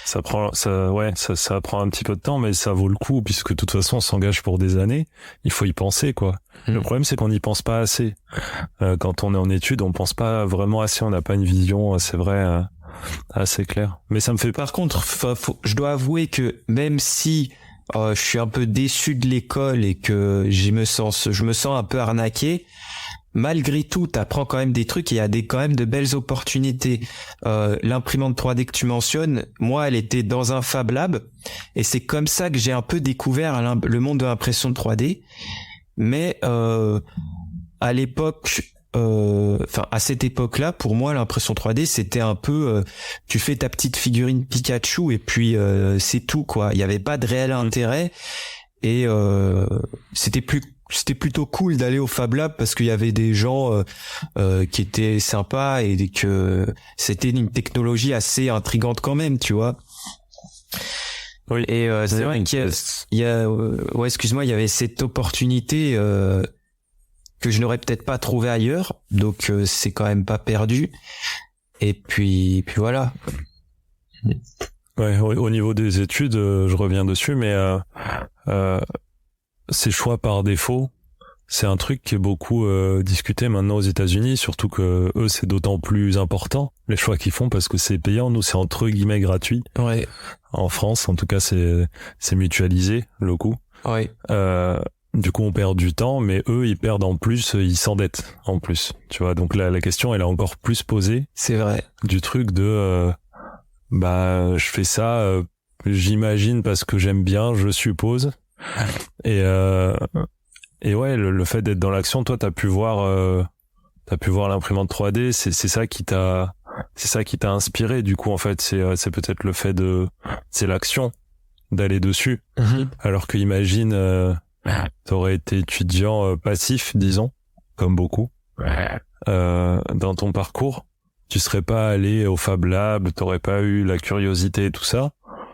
Ça prend un petit peu de temps, mais ça vaut le coup puisque de toute façon on s'engage pour des années. Il faut y penser, quoi. Le problème, c'est qu'on n'y pense pas assez. Quand on est en études, on pense pas vraiment assez. On n'a pas une vision, c'est vrai, assez claire. Mais ça me fait. Par contre, je dois avouer que même si je suis un peu déçu de l'école et que je me sens un peu arnaqué, malgré tout, t'apprends quand même des trucs et il y a quand même de belles opportunités. L'imprimante 3D que tu mentionnes, moi, elle était dans un Fab Lab et c'est comme ça que j'ai un peu découvert le monde de l'impression 3D. Mais à l'époque, à cette époque-là, pour moi, l'impression 3D, c'était un peu, tu fais ta petite figurine Pikachu et puis c'est tout, quoi. Il y avait pas de réel intérêt et c'était plutôt cool d'aller au Fab Lab parce qu'il y avait des gens qui étaient sympas et que c'était une technologie assez intrigante quand même, tu vois. Oui. Et c'est vrai qu'il y a excuse-moi, il y avait cette opportunité que je n'aurais peut-être pas trouvé ailleurs, donc c'est quand même pas perdu. Et puis voilà. Ouais, au niveau des études, je reviens dessus, mais ces choix par défaut, c'est un truc qui est beaucoup discuté maintenant aux États-Unis, surtout que eux c'est d'autant plus important les choix qu'ils font parce que c'est payant. Nous c'est entre guillemets gratuit. Ouais. En France, en tout cas, c'est mutualisé le coût. Ouais. Du coup, on perd du temps, mais eux ils perdent en plus, ils s'endettent en plus. Tu vois, donc la question elle est encore plus posée. C'est vrai. Du truc de je fais ça, j'imagine parce que j'aime bien, je suppose. Et ouais, le fait d'être dans l'action, toi t'as pu voir l'imprimante 3D, c'est ça qui t'a c'est ça qui t'a inspiré. Du coup, en fait, c'est peut-être le fait c'est l'action d'aller dessus. Alors que imagine, t'aurais été étudiant passif, disons, comme beaucoup, dans ton parcours. Tu serais pas allé au Fab Lab, t'aurais pas eu la curiosité et tout ça.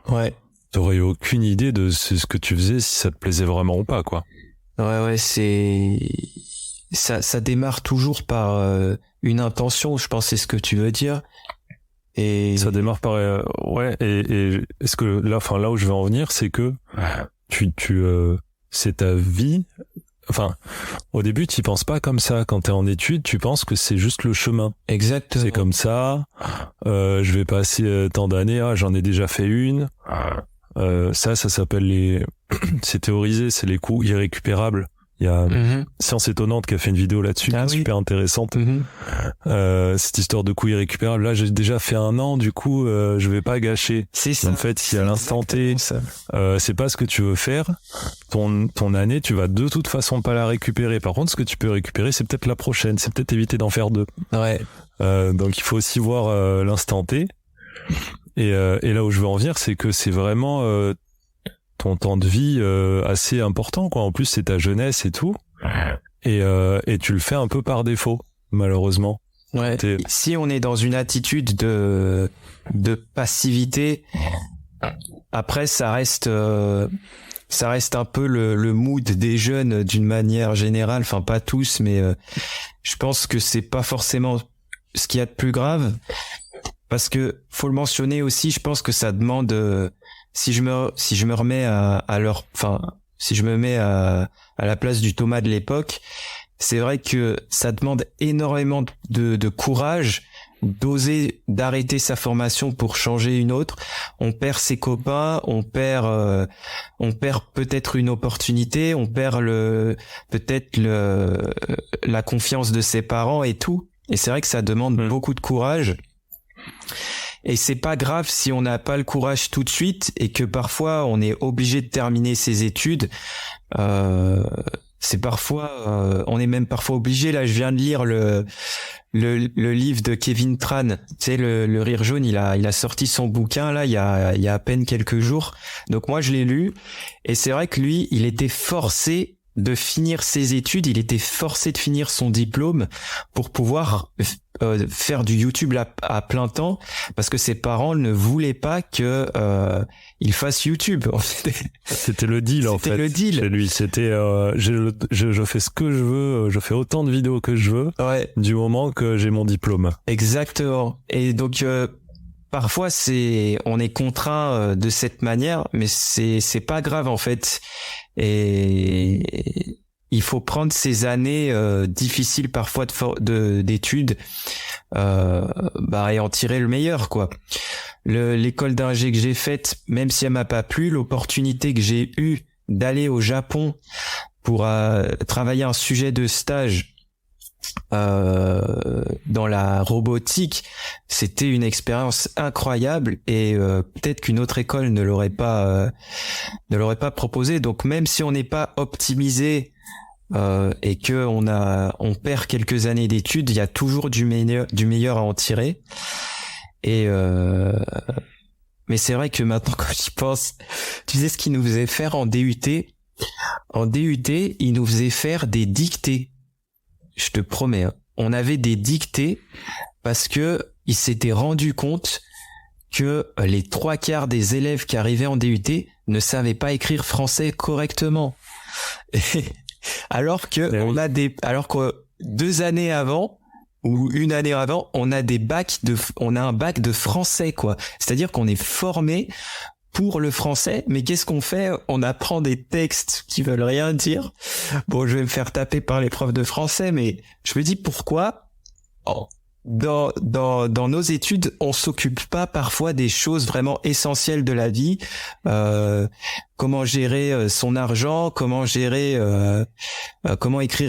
Ouais. T'aurais eu aucune idée de ce que tu faisais, si ça te plaisait vraiment ou pas, quoi. Ouais, ça démarre toujours par une intention, je pense, c'est ce que tu veux dire. Et ça démarre par et est-ce que là où je veux en venir, c'est que c'est ta vie. Enfin, au début, tu y penses pas comme ça. Quand t'es en études, tu penses que c'est juste le chemin. Exactement. C'est comme ça. Je vais passer tant d'années. J'en ai déjà fait une. Ça s'appelle c'est théorisé, c'est les coûts irrécupérables. Il y a Science Étonnante qui a fait une vidéo là-dessus, super intéressante. Cette histoire de coûts irrécupérables. Là, j'ai déjà fait 1 an, du coup, je vais pas gâcher. C'est ça. En fait, si à l'instant T, c'est pas ce que tu veux faire, ton année, tu vas de toute façon pas la récupérer. Par contre, ce que tu peux récupérer, c'est peut-être la prochaine. C'est peut-être éviter d'en faire 2. Ouais. Donc, il faut aussi voir l'instant T. Et là où je veux en venir, c'est que c'est vraiment ton temps de vie assez important, quoi. En plus, c'est ta jeunesse et tout. Et tu le fais un peu par défaut, malheureusement. Ouais. Si on est dans une attitude de passivité, après ça reste un peu le mood des jeunes d'une manière générale. Enfin, pas tous, mais je pense que c'est pas forcément ce qu'il y a de plus grave. Parce que faut le mentionner aussi, je pense que ça demande si je me remets si je me mets à la place du Thomas de l'époque, c'est vrai que ça demande énormément de courage d'oser d'arrêter sa formation pour changer une autre. On perd ses copains, on perd peut-être une opportunité, on perd la confiance de ses parents et tout. Et c'est vrai que ça demande beaucoup de courage. Et c'est pas grave si on n'a pas le courage tout de suite et que parfois on est obligé de terminer ses études. C'est parfois, on est même parfois obligé. Là, je viens de lire le livre de Kevin Tran. Tu sais, le Rire Jaune, il a sorti son bouquin là il y a à peine quelques jours. Donc moi je l'ai lu et c'est vrai que lui, il était forcé de finir ses études, il était forcé de finir son diplôme pour pouvoir faire du YouTube à plein temps parce que ses parents ne voulaient pas que il fasse YouTube. C'était le deal en fait. C'était le deal. Chez lui, c'était je fais ce que je veux, je fais autant de vidéos que je veux du moment que j'ai mon diplôme. Exactement. Et donc parfois on est contraint de cette manière, mais c'est pas grave en fait. Et il faut prendre ces années difficiles parfois d'études et en tirer le meilleur, quoi. L'école d'ingé que j'ai faite, même si elle m'a pas plu, l'opportunité que j'ai eue d'aller au Japon pour travailler un sujet de stage dans la robotique, c'était une expérience incroyable et peut-être qu'une autre école ne l'aurait pas proposé. Donc même si on n'est pas optimisé et que on perd quelques années d'études, il y a toujours du meilleur à en tirer. Et mais c'est vrai que maintenant quand j'y pense, tu sais ce qu'ils nous faisaient faire en DUT? En DUT, ils nous faisaient faire des dictées. Je te promets, hein. On avait des dictées parce que ils s'étaient rendus compte que les 3/4 des élèves qui arrivaient en DUT ne savaient pas écrire français correctement. Alors que que 2 années avant ou 1 année avant, on a un bac de français, quoi. C'est-à-dire qu'on est formé pour le français, mais qu'est-ce qu'on fait? On apprend des textes qui veulent rien dire. Bon, je vais me faire taper par les profs de français, mais je me dis pourquoi dans nos études, on s'occupe pas parfois des choses vraiment essentielles de la vie. Comment gérer son argent, comment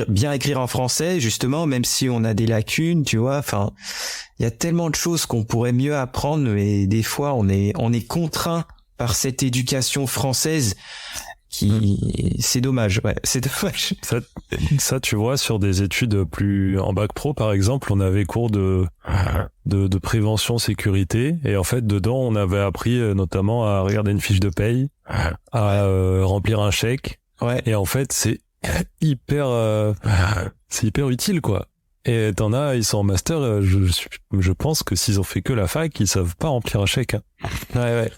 bien écrire en français, justement, même si on a des lacunes, tu vois. Enfin, il y a tellement de choses qu'on pourrait mieux apprendre, mais des fois, on est contraint par cette éducation française c'est dommage. Ouais, c'est dommage. Ça, tu vois, sur des études plus en bac pro, par exemple, on avait cours de prévention sécurité, et en fait, dedans, on avait appris notamment à regarder une fiche de paye, à remplir un chèque. Ouais. Et en fait, c'est hyper utile, quoi. Et t'en as, ils sont en master, je pense que s'ils ont fait que la fac, ils savent pas remplir un chèque. Hein. Ouais.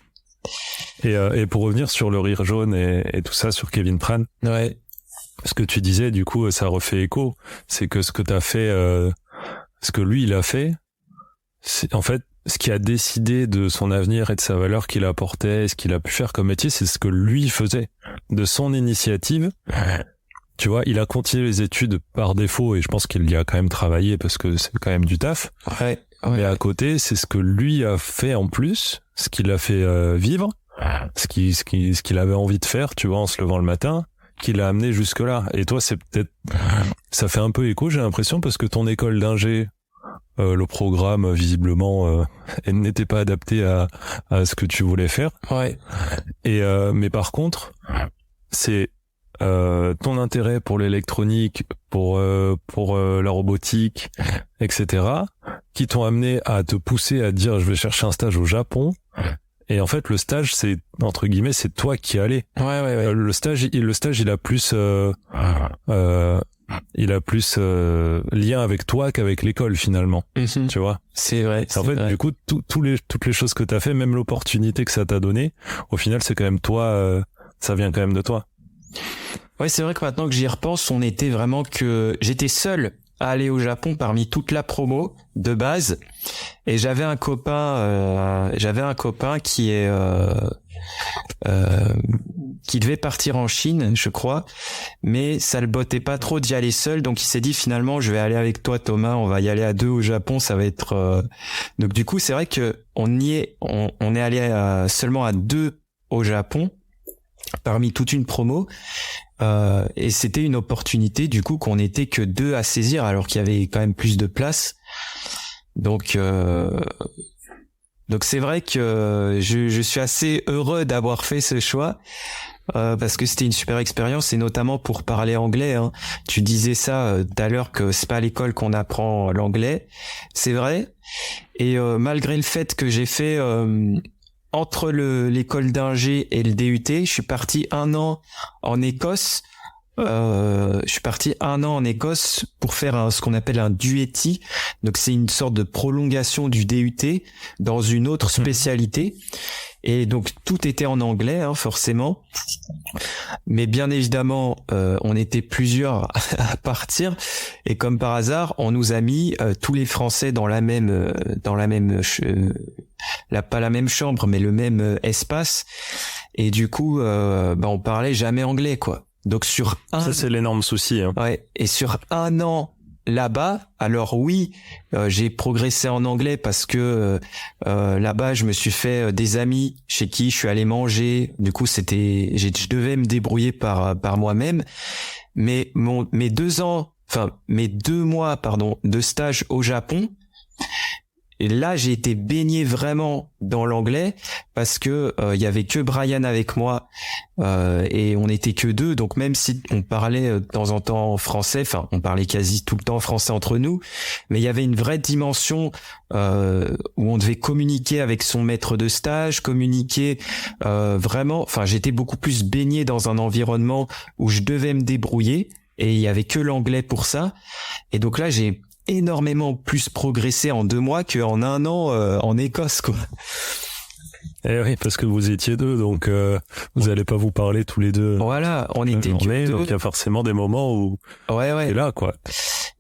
Et pour revenir sur le rire jaune et tout ça, sur Kevin Tran. Ouais. Ce que tu disais, du coup, ça refait écho. C'est que ce que t'as fait, ce que lui, il a fait, c'est, en fait, ce qui a décidé de son avenir et de sa valeur qu'il apportait, ce qu'il a pu faire comme métier, c'est ce que lui faisait. De son initiative. Tu vois, il a continué les études par défaut, et je pense qu'il y a quand même travaillé parce que c'est quand même du taf. Ouais. Mais à côté, c'est ce que lui a fait en plus, ce qu'il a fait vivre, ce qu'il avait envie de faire, tu vois, en se levant le matin, qui l'a amené jusque là. Et toi, c'est peut-être, ça fait un peu écho, j'ai l'impression, parce que ton école d'ingé, le programme visiblement n'était pas adapté à ce que tu voulais faire. Ouais. Et mais par contre, c'est ton intérêt pour l'électronique, pour la robotique, etc., qui t'ont amené à te pousser à dire je vais chercher un stage au Japon. Et en fait, le stage, c'est entre guillemets, c'est toi qui es allé. Ouais. Le stage, il a plus lien avec toi qu'avec l'école finalement. Tu vois. C'est vrai. En fait, du coup, toutes les choses que t'as fait, même l'opportunité que ça t'a donné, au final, c'est quand même toi. Ça vient quand même de toi. Ouais, c'est vrai que maintenant que j'y repense, on était vraiment que j'étais seul à aller au Japon parmi toute la promo de base, et j'avais un copain qui est qui devait partir en Chine, je crois, mais ça le bottait pas trop d'y aller seul, donc il s'est dit finalement je vais aller avec toi Thomas, on va y aller à deux au Japon, ça va être donc du coup c'est vrai que on est allé seulement à deux au Japon parmi toute une promo, et c'était une opportunité du coup qu'on n'était que deux à saisir alors qu'il y avait quand même plus de place. Donc c'est vrai que je suis assez heureux d'avoir fait ce choix, parce que c'était une super expérience, et notamment pour parler anglais, hein. Tu disais ça tout à l'heure que c'est pas à l'école qu'on apprend l'anglais, c'est vrai. Et malgré le fait que j'ai fait entre l'école d'ingé et le DUT, je suis parti un an en Écosse. Pour faire ce qu'on appelle un DUETI. Donc c'est une sorte de prolongation du DUT dans une autre spécialité. Et donc tout était en anglais, hein, forcément. Mais bien évidemment, on était plusieurs à partir. Et comme par hasard, on nous a mis tous les Français dans la même pas la même chambre, mais le même espace. Et du coup, on parlait jamais anglais, quoi. Donc ça c'est l'énorme souci. Hein. Ouais. Et sur un an là-bas, alors oui, j'ai progressé en anglais parce que là-bas je me suis fait des amis chez qui je suis allé manger. Du coup je devais me débrouiller par moi-même. Mais mes 2 mois de stage au Japon, et là, j'ai été baigné vraiment dans l'anglais parce que y avait que Brian avec moi, et on était que deux. Donc même si on parlait de temps en temps français, enfin on parlait quasi tout le temps français entre nous, mais il y avait une vraie dimension où on devait communiquer avec son maître de stage, vraiment. Enfin, j'étais beaucoup plus baigné dans un environnement où je devais me débrouiller, et il y avait que l'anglais pour ça. Et donc là, j'ai énormément plus progressé en 2 mois qu'en 1 an en Écosse, quoi. Eh oui, parce que vous étiez deux, donc vous allez pas vous parler tous les deux. Voilà, on était deux. Donc il y a forcément des moments où t'es là, quoi.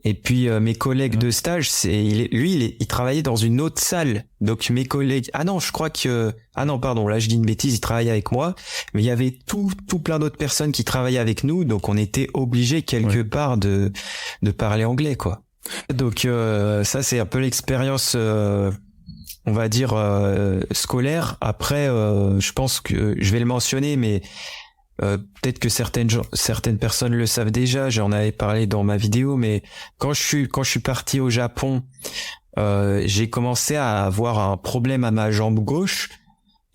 Et puis mes collègues de stage, il travaillait dans une autre salle. Donc mes collègues, là je dis une bêtise, il travaillait avec moi, mais il y avait tout plein d'autres personnes qui travaillaient avec nous, donc on était obligés quelque part de parler anglais, quoi. Donc ça c'est un peu l'expérience on va dire scolaire. Après je pense que je vais le mentionner, mais peut-être que certaines personnes le savent déjà, j'en avais parlé dans ma vidéo, mais quand je suis parti au Japon, j'ai commencé à avoir un problème à ma jambe gauche,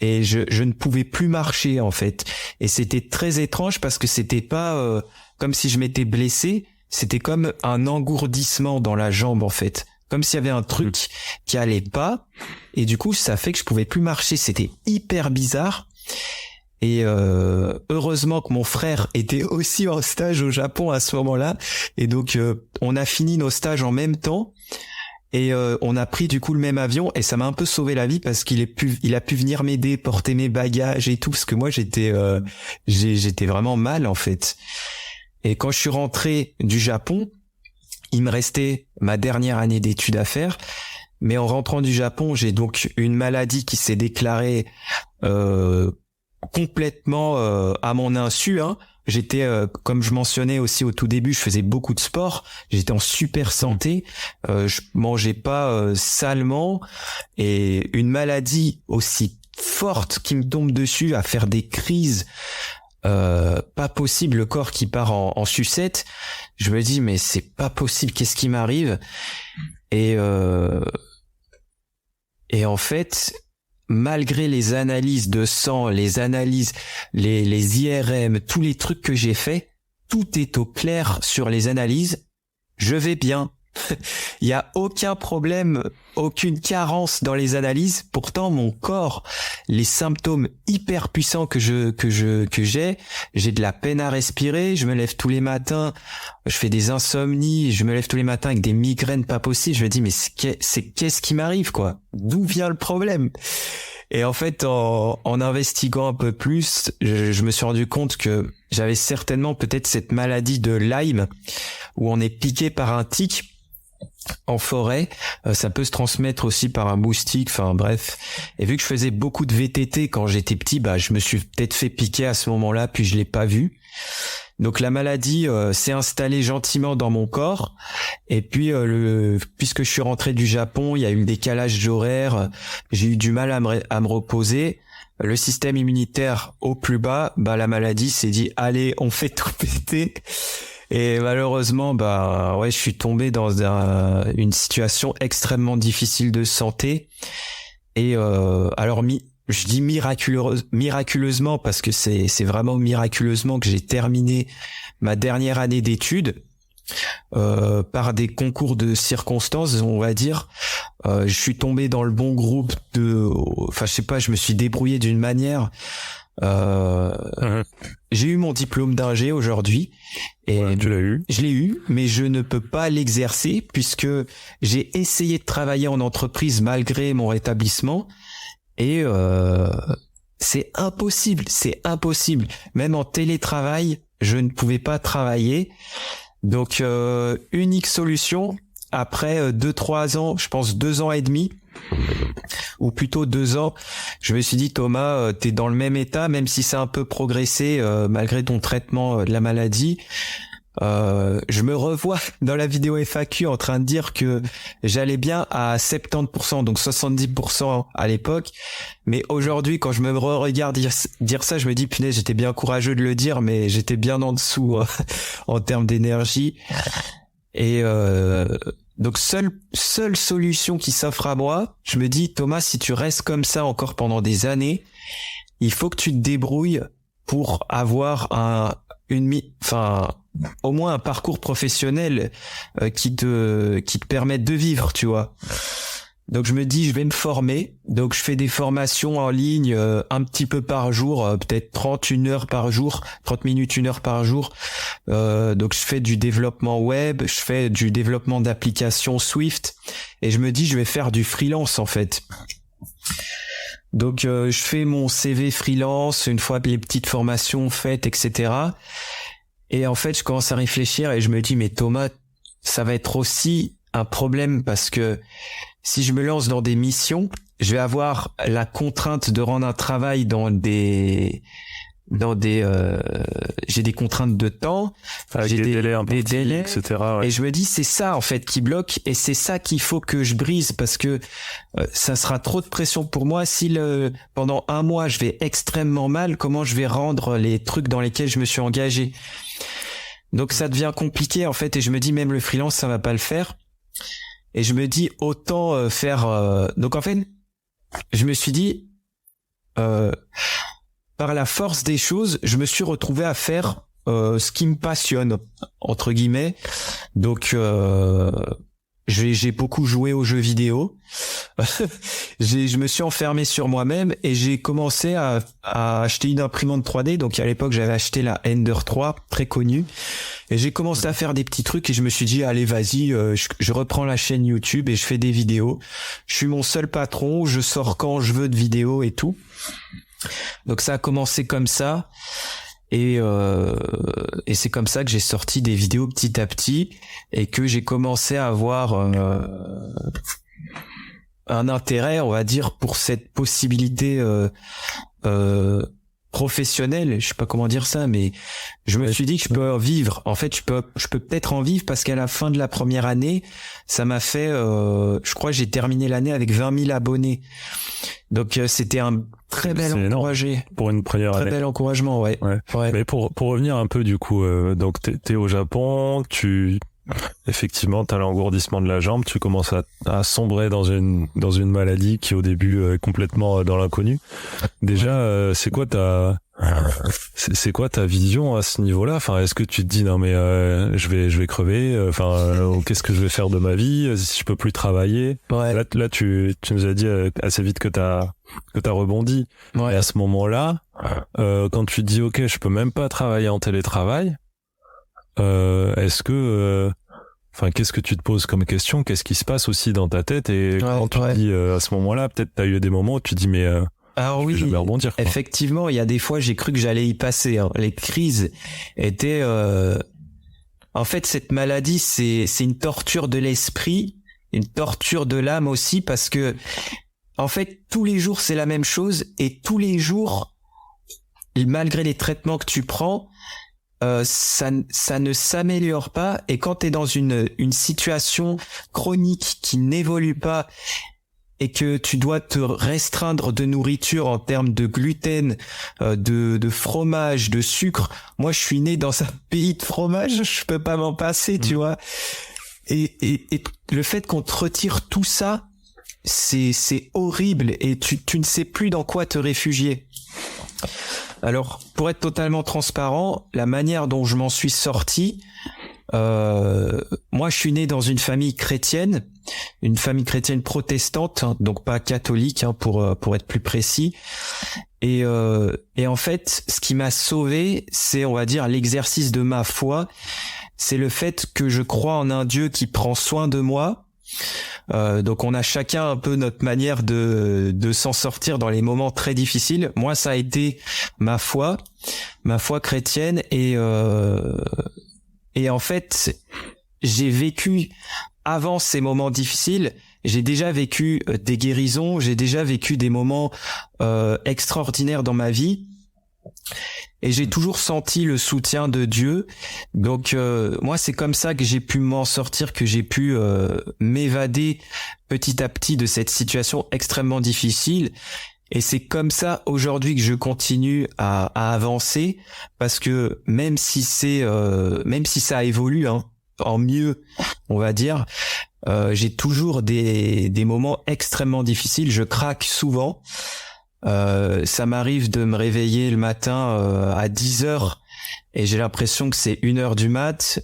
et je ne pouvais plus marcher en fait. Et c'était très étrange parce que c'était pas comme si je m'étais blessé, c'était comme un engourdissement dans la jambe en fait. Comme s'il y avait un truc qui allait pas, et du coup ça fait que je pouvais plus marcher. C'était hyper bizarre. Et heureusement que mon frère était aussi en stage au Japon à ce moment-là, et donc on a fini nos stages en même temps, et on a pris du coup le même avion, et ça m'a un peu sauvé la vie parce qu'il a pu venir m'aider, porter mes bagages et tout, parce que moi j'étais vraiment mal en fait. Et quand je suis rentré du Japon, il me restait ma dernière année d'études à faire. Mais en rentrant du Japon, j'ai donc une maladie qui s'est déclarée complètement à mon insu. J'étais, comme je mentionnais aussi au tout début, je faisais beaucoup de sport. J'étais en super santé. Je mangeais pas salement. Et une maladie aussi forte qui me tombe dessus à faire des crises, pas possible, le corps qui part en sucette. Je me dis mais c'est pas possible, qu'est-ce qui m'arrive? Et en fait, malgré les analyses de sang, les analyses, les IRM, tous les trucs que j'ai fait, tout est au clair sur les analyses. Je vais bien. Il y a aucun problème, aucune carence dans les analyses. Pourtant, mon corps, les symptômes hyper puissants que j'ai de la peine à respirer. Je me lève tous les matins, je fais des insomnies, je me lève tous les matins avec des migraines pas possibles. Je me dis mais qu'est-ce qui m'arrive quoi? D'où vient le problème? Et en fait, en investiguant un peu plus, je me suis rendu compte que j'avais certainement peut-être cette maladie de Lyme où on est piqué par un tic en forêt. Ça peut se transmettre aussi par un moustique, enfin bref. Et vu que je faisais beaucoup de VTT quand j'étais petit, je me suis peut-être fait piquer à ce moment-là, puis je l'ai pas vu. Donc la maladie s'est installée gentiment dans mon corps. Et puis puisque je suis rentré du Japon, il y a eu le décalage d'horaire, j'ai eu du mal à me reposer. Le système immunitaire au plus bas, la maladie s'est dit allez, on fait tout péter. Et malheureusement, je suis tombé dans une situation extrêmement difficile de santé. Et je dis miraculeusement parce que c'est vraiment miraculeusement que j'ai terminé ma dernière année d'études par des concours de circonstances, on va dire. Je suis tombé dans le bon groupe je me suis débrouillé d'une manière. J'ai eu mon diplôme d'ingé aujourd'hui et tu l'as eu. Je l'ai eu, mais je ne peux pas l'exercer puisque j'ai essayé de travailler en entreprise malgré mon rétablissement et c'est impossible. Même en télétravail, je ne pouvais pas travailler. Donc unique solution après 2-3 ans, je pense 2 ans et demi. Ou plutôt 2 ans, je me suis dit Thomas, t'es dans le même état, même si c'est un peu progressé malgré ton traitement de la maladie. Je me revois dans la vidéo FAQ en train de dire que j'allais bien à 70%, donc 70% à l'époque. Mais aujourd'hui, quand je me regarde dire ça, je me dis punaise, j'étais bien courageux de le dire, mais j'étais bien en dessous en termes d'énergie. Et donc seule solution qui s'offre à moi, je me dis Thomas, si tu restes comme ça encore pendant des années, il faut que tu te débrouilles pour avoir au moins un parcours professionnel qui te permette de vivre, tu vois. Donc je me dis je vais me former, donc je fais des formations en ligne un petit peu par jour, peut-être 30 minutes, 1 heure par jour. Donc je fais du développement web, je fais du développement d'applications Swift et je me dis je vais faire du freelance en fait. Donc je fais mon CV freelance une fois les petites formations faites, etc. Et en fait je commence à réfléchir et je me dis mais Thomas, ça va être aussi un problème parce que si je me lance dans des missions, je vais avoir la contrainte de rendre un travail j'ai des contraintes de temps, j'ai des délais, etc. Ouais. Et je me dis c'est ça en fait qui bloque et c'est ça qu'il faut que je brise parce que ça sera trop de pression pour moi si pendant 1 mois je vais extrêmement mal, comment je vais rendre les trucs dans lesquels je me suis engagé. Donc ça devient compliqué en fait et je me dis même le freelance ça va pas le faire. Et je me dis autant faire donc en fait je me suis dit par la force des choses, je me suis retrouvé à faire ce qui me passionne entre guillemets. Donc j'ai beaucoup joué aux jeux vidéo. Je me suis enfermé sur moi-même et j'ai commencé à acheter une imprimante 3D. Donc à l'époque, j'avais acheté la Ender 3, très connue. Et j'ai commencé à faire des petits trucs et je me suis dit, allez, vas-y, je reprends la chaîne YouTube et je fais des vidéos. Je suis mon seul patron, je sors quand je veux de vidéos et tout. Donc ça a commencé comme ça. Et c'est comme ça que j'ai sorti des vidéos petit à petit et que j'ai commencé à avoir un intérêt, on va dire, pour cette possibilité professionnelle. Je sais pas comment dire ça, mais je me suis dit que je peux en vivre. En fait, je peux peut-être en vivre parce qu'à la fin de la première année, ça m'a fait, je crois que j'ai terminé l'année avec 20 000 abonnés. Donc c'était un très bel encouragement pour une première année. Très bel encouragement, ouais. Mais pour revenir un peu du coup, donc t'es au Japon, effectivement t'as l'engourdissement de la jambe, tu commences à sombrer dans une maladie qui au début est complètement dans l'inconnu. Déjà, c'est quoi ta vision à ce niveau-là? Enfin, est-ce que tu te dis non mais je vais crever, qu'est-ce que je vais faire de ma vie si je peux plus travailler? Là tu nous as dit assez vite que t'as rebondi. Et à ce moment-là, quand tu te dis ok, je peux même pas travailler en télétravail, est-ce que qu'est-ce que tu te poses comme question? Qu'est-ce qui se passe aussi dans ta tête? Et quand tu te dis à ce moment-là, peut-être t'as eu des moments où tu te dis mais alors oui, je vais rebondir, quoi. Effectivement, il y a des fois j'ai cru que j'allais y passer, hein. Les crises étaient en fait cette maladie c'est une torture de l'esprit, une torture de l'âme aussi, parce que en fait tous les jours c'est la même chose et tous les jours malgré les traitements que tu prends, ça ne s'améliore pas. Et quand tu es dans une situation chronique qui n'évolue pas et que tu dois te restreindre de nourriture en termes de gluten, de fromage, de sucre. Moi, je suis né dans un pays de fromage, je peux pas m'en passer, tu vois. Et le fait qu'on te retire tout ça, c'est horrible et tu ne sais plus dans quoi te réfugier. Alors, pour être totalement transparent, la manière dont je m'en suis sorti, moi je suis né dans une famille chrétienne protestante, hein, donc pas catholique, hein, pour être plus précis. Et en fait, ce qui m'a sauvé, c'est, on va dire, l'exercice de ma foi. C'est le fait que je crois en un Dieu qui prend soin de moi. Donc on a chacun un peu notre manière de s'en sortir dans les moments très difficiles. Moi, ça a été ma foi chrétienne et en fait, j'ai vécu avant ces moments difficiles, j'ai déjà vécu des guérisons, j'ai déjà vécu des moments extraordinaires dans ma vie. Et j'ai toujours senti le soutien de Dieu. Donc moi, c'est comme ça que j'ai pu m'en sortir, que j'ai pu m'évader petit à petit de cette situation extrêmement difficile. Et c'est comme ça aujourd'hui que je continue à avancer, parce que même si ça évolue, hein, en mieux, on va dire, j'ai toujours des moments extrêmement difficiles. Je craque souvent. Ça m'arrive de me réveiller le matin à 10h et j'ai l'impression que c'est 1h du mat.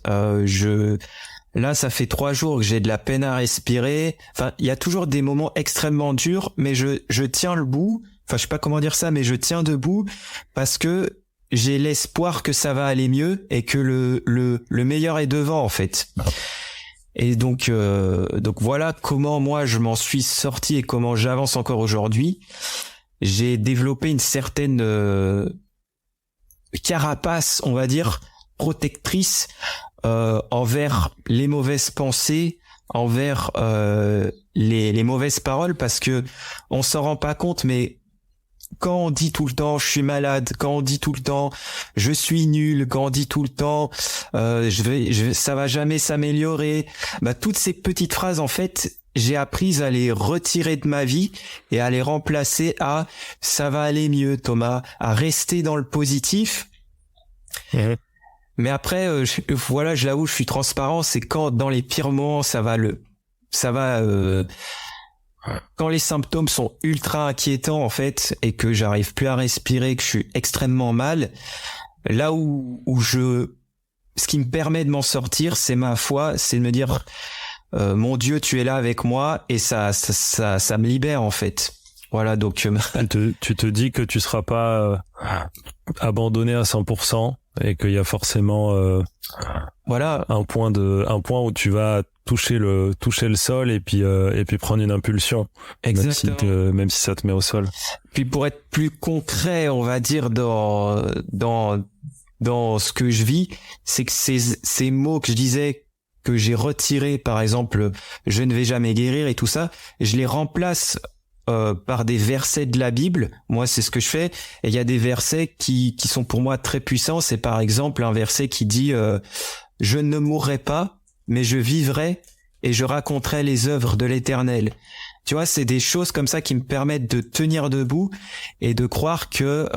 Là, ça fait 3 jours que j'ai de la peine à respirer. Enfin, il y a toujours des moments extrêmement durs, mais je tiens le bout. Enfin, je sais pas comment dire ça, mais je tiens debout parce que j'ai l'espoir que ça va aller mieux et que le meilleur est devant, en fait. Et donc voilà comment moi je m'en suis sorti et comment j'avance encore aujourd'hui. J'ai développé une certaine carapace, on va dire, protectrice envers les mauvaises pensées, envers les mauvaises paroles, parce que on s'en rend pas compte, mais quand on dit tout le temps je suis malade, quand on dit tout le temps je suis nul, quand on dit tout le temps ça va jamais s'améliorer, bah toutes ces petites phrases, en fait, j'ai appris à les retirer de ma vie et à les remplacer à ça va aller mieux, Thomas, à rester dans le positif. Mais après, voilà, là où je suis transparent, c'est quand dans les pires moments, quand les symptômes sont ultra inquiétants en fait et que j'arrive plus à respirer, que je suis extrêmement mal, là où ce qui me permet de m'en sortir, c'est ma foi, c'est de me dire mon Dieu, tu es là avec moi, et ça me libère en fait. Voilà, donc tu te dis que tu seras pas abandonné à 100% et qu'il y a forcément voilà un point où tu vas toucher le sol et puis prendre une impulsion. Exactement. Même si ça te met au sol. Puis pour être plus concret, on va dire dans ce que je vis, c'est que ces mots que je disais que j'ai retirés, par exemple, je ne vais jamais guérir et tout ça, je les remplace par des versets de la Bible. Moi, c'est ce que je fais. Et il y a des versets qui sont pour moi très puissants. C'est par exemple un verset qui dit je ne mourrai pas, mais je vivrai et je raconterai les œuvres de l'Éternel. Tu vois, c'est des choses comme ça qui me permettent de tenir debout et de croire que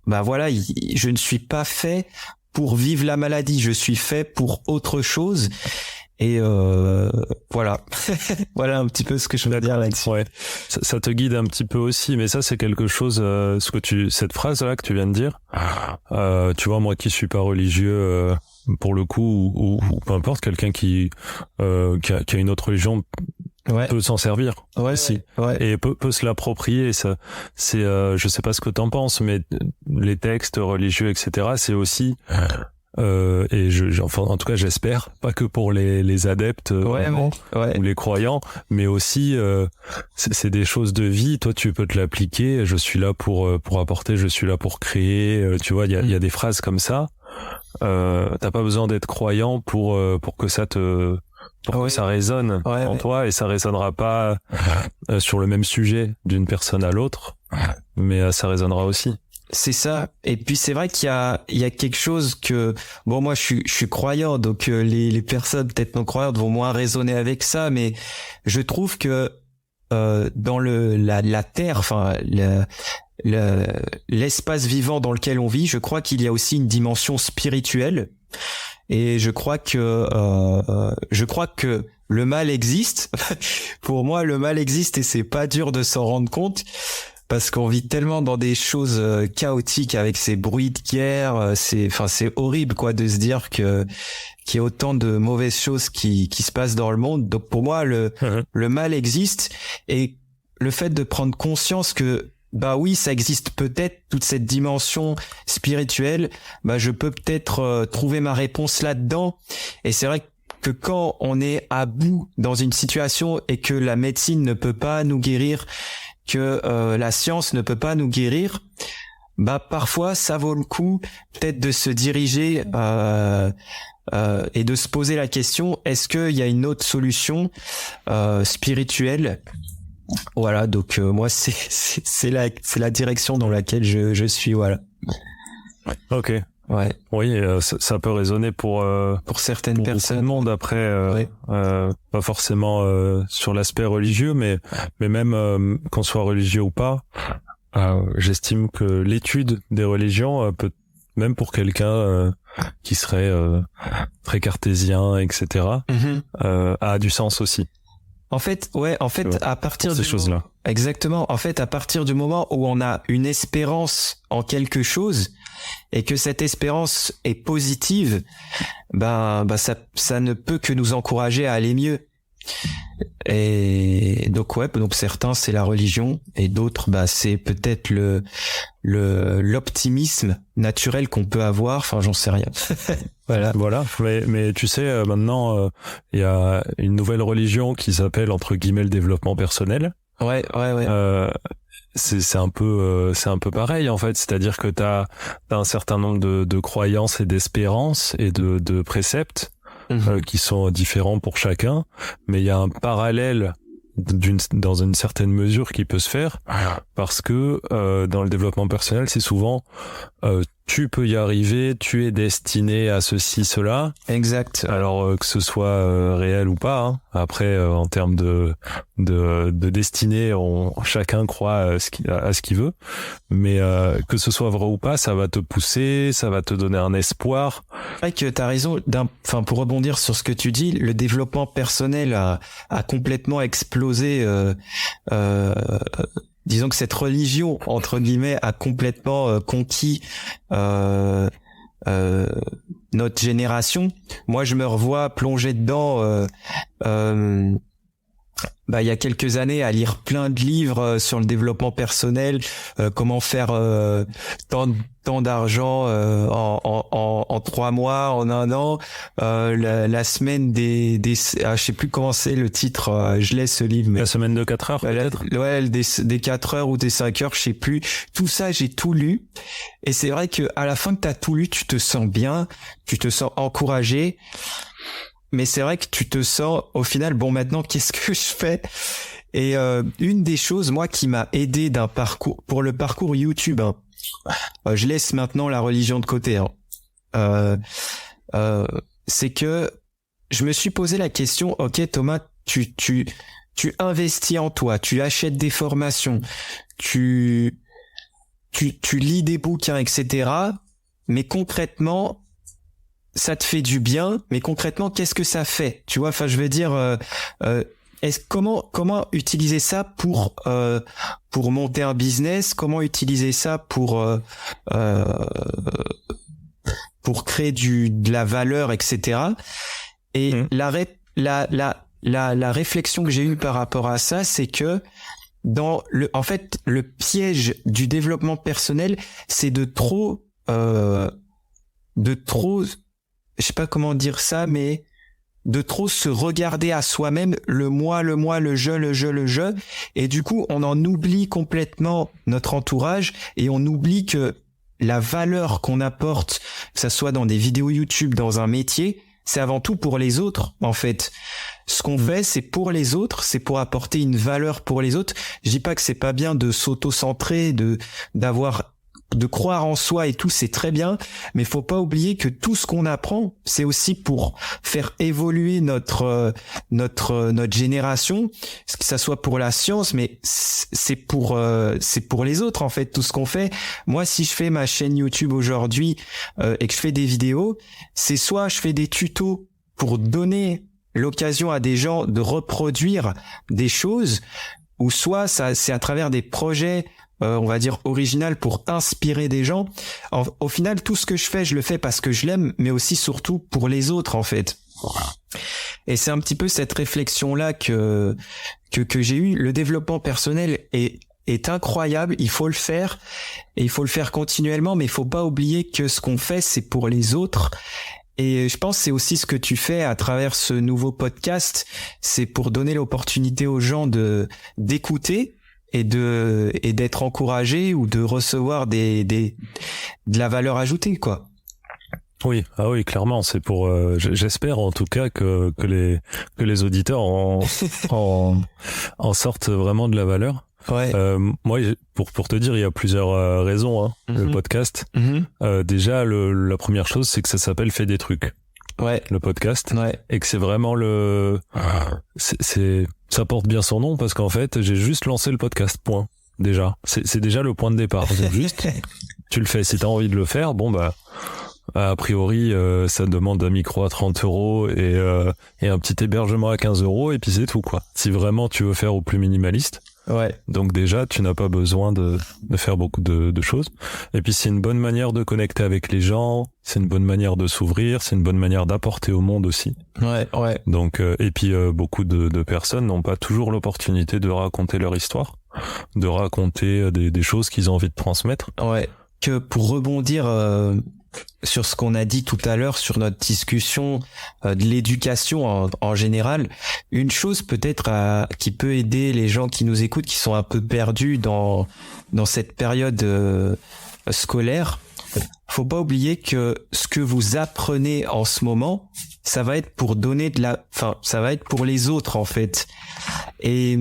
voilà, je ne suis pas fait pour vivre la maladie. Je suis fait pour autre chose. Et voilà. Voilà un petit peu ce que je veux dire là-dessus. Ouais. Ça te guide un petit peu aussi, mais ça c'est quelque chose cette phrase là que tu viens de dire. Tu vois, moi qui suis pas religieux pour le coup ou peu importe, quelqu'un qui a une autre religion peut s'en servir. Ouais, aussi. Ouais. Et peut se l'approprier. Ça c'est je sais pas ce que t'en penses, mais les textes religieux etc. c'est aussi et enfin en tout cas j'espère pas que pour les adeptes ou les croyants, mais aussi c'est des choses de vie. Toi tu peux te l'appliquer. Je suis là pour apporter, je suis là pour créer. Tu vois, il y a des phrases comme ça. T'as pas besoin d'être croyant pour que ça que ça résonne en toi, et ça résonnera pas sur le même sujet d'une personne à l'autre, mais ça résonnera aussi. C'est ça. Et puis c'est vrai qu'il y a quelque chose que moi je suis croyant, donc les personnes peut-être non croyantes vont moins raisonner avec ça, mais je trouve que dans la terre, enfin l'espace vivant dans lequel on vit, je crois qu'il y a aussi une dimension spirituelle, et je crois que le mal existe. Pour moi, le mal existe et c'est pas dur de s'en rendre compte. Parce qu'on vit tellement dans des choses chaotiques avec ces bruits de guerre, c'est horrible quoi de se dire qu'il y a autant de mauvaises choses qui se passent dans le monde. Donc pour moi le mal existe, et le fait de prendre conscience que oui, ça existe peut-être, toute cette dimension spirituelle, je peux peut-être trouver ma réponse là-dedans. Et c'est vrai que quand on est à bout dans une situation et que la médecine ne peut pas nous guérir, que la science ne peut pas nous guérir, parfois ça vaut le coup peut-être de se diriger et de se poser la question, est-ce qu'il y a une autre solution spirituelle? Voilà, donc moi c'est la direction dans laquelle je suis, voilà. Ok. Ouais. Oui, ça peut résonner pour certaines personnes. Tout le monde après, pas forcément sur l'aspect religieux, mais même qu'on soit religieux ou pas, j'estime que l'étude des religions peut, même pour quelqu'un qui serait très cartésien, etc., a du sens aussi. En fait, à partir de ces choses-là. Exactement. En fait, à partir du moment où on a une espérance en quelque chose et que cette espérance est positive, ça ne peut que nous encourager à aller mieux. Et donc donc certains c'est la religion et d'autres c'est peut-être l'optimisme naturel qu'on peut avoir. Enfin, j'en sais rien. Voilà. Mais tu sais, maintenant il y a une nouvelle religion qui s'appelle entre guillemets le développement personnel. Ouais. C'est un peu pareil en fait, c'est-à-dire que t'as un certain nombre de croyances et d'espérances et de préceptes qui sont différents pour chacun, mais il y a un parallèle dans une certaine mesure qui peut se faire, parce que dans le développement personnel, c'est souvent tu peux y arriver, tu es destiné à ceci, cela. Exact. Alors que ce soit réel ou pas. Hein. Après, en termes de destinée, chacun croit à ce qu'il veut. Mais que ce soit vrai ou pas, ça va te pousser, ça va te donner un espoir. C'est vrai que t'as raison. Pour rebondir sur ce que tu dis, le développement personnel a complètement explosé. Disons que cette religion, entre guillemets, a complètement conquis notre génération. Moi, je me revois plongé dedans il y a quelques années à lire plein de livres sur le développement personnel, comment faire tant d'argent en 3 mois, en 1 an, la semaine des je sais plus comment c'est le titre, je laisse ce livre, mais la semaine de 4 heures peut-être. Ouais, des 4 heures ou des 5 heures, je sais plus. Tout ça, j'ai tout lu, et c'est vrai que à la fin que t'as tout lu, tu te sens bien, tu te sens encouragé. Mais c'est vrai que tu te sens, au final, bon, maintenant, qu'est-ce que je fais? Et une des choses, moi, qui m'a aidé pour le parcours YouTube, hein, je laisse maintenant la religion de côté, hein, c'est que je me suis posé la question, ok, Thomas, tu investis en toi, tu achètes des formations, tu lis des bouquins, etc. Mais concrètement, ça te fait du bien, mais concrètement, qu'est-ce que ça fait? Tu vois, enfin, je veux dire, comment utiliser ça pour monter un business? Comment utiliser ça pour créer de la valeur, etc. Et la réflexion que j'ai eue par rapport à ça, c'est que en fait, le piège du développement personnel, c'est de trop, je sais pas comment dire ça, mais de trop se regarder à soi-même, le moi, le je, et du coup, on en oublie complètement notre entourage, et on oublie que la valeur qu'on apporte, que ça soit dans des vidéos YouTube, dans un métier, c'est avant tout pour les autres, en fait. Ce qu'on fait, c'est pour les autres, c'est pour apporter une valeur pour les autres. Je dis pas que c'est pas bien de s'auto-centrer, de croire en soi et tout, c'est très bien, mais faut pas oublier que tout ce qu'on apprend, c'est aussi pour faire évoluer notre génération, que ça soit pour la science, mais c'est pour les autres, en fait, tout ce qu'on fait. Moi, si je fais ma chaîne YouTube aujourd'hui et que je fais des vidéos, c'est soit je fais des tutos pour donner l'occasion à des gens de reproduire des choses, ou soit c'est à travers des projets on va dire original pour inspirer des gens. Au final, tout ce que je fais, je le fais parce que je l'aime, mais aussi surtout pour les autres, en fait. Et c'est un petit peu cette réflexion-là que j'ai eue. Le développement personnel est incroyable, il faut le faire, et il faut le faire continuellement, mais il faut pas oublier que ce qu'on fait, c'est pour les autres. Et je pense que c'est aussi ce que tu fais à travers ce nouveau podcast, c'est pour donner l'opportunité aux gens d'écouter, et d'être encouragé ou de recevoir de la valeur ajoutée, quoi. Oui, clairement, c'est pour j'espère en tout cas que les auditeurs en sortent vraiment de la valeur. Ouais. Moi, pour te dire, il y a plusieurs raisons, hein, le podcast. Déjà, la première chose, c'est que ça s'appelle Fais des trucs. Ouais. Le podcast. Ouais. Et que c'est vraiment ça porte bien son nom parce qu'en fait, j'ai juste lancé le podcast, point. Déjà. C'est déjà le point de départ. Donc juste, tu le fais. Si t'as envie de le faire, bon, a priori, ça demande un micro à 30 € et un petit hébergement à 15 € et puis c'est tout, quoi. Si vraiment tu veux faire au plus minimaliste. Ouais. Donc déjà, tu n'as pas besoin de faire beaucoup de choses. Et puis c'est une bonne manière de connecter avec les gens, c'est une bonne manière de s'ouvrir, c'est une bonne manière d'apporter au monde aussi. Ouais. Donc et puis beaucoup de personnes n'ont pas toujours l'opportunité de raconter leur histoire, de raconter des choses qu'ils ont envie de transmettre. Ouais. Que pour rebondir sur ce qu'on a dit tout à l'heure sur notre discussion de l'éducation en général, une chose peut-être qui peut aider les gens qui nous écoutent, qui sont un peu perdus dans cette période scolaire, faut pas oublier que ce que vous apprenez en ce moment, ça va être pour ça va être pour les autres, en fait. Et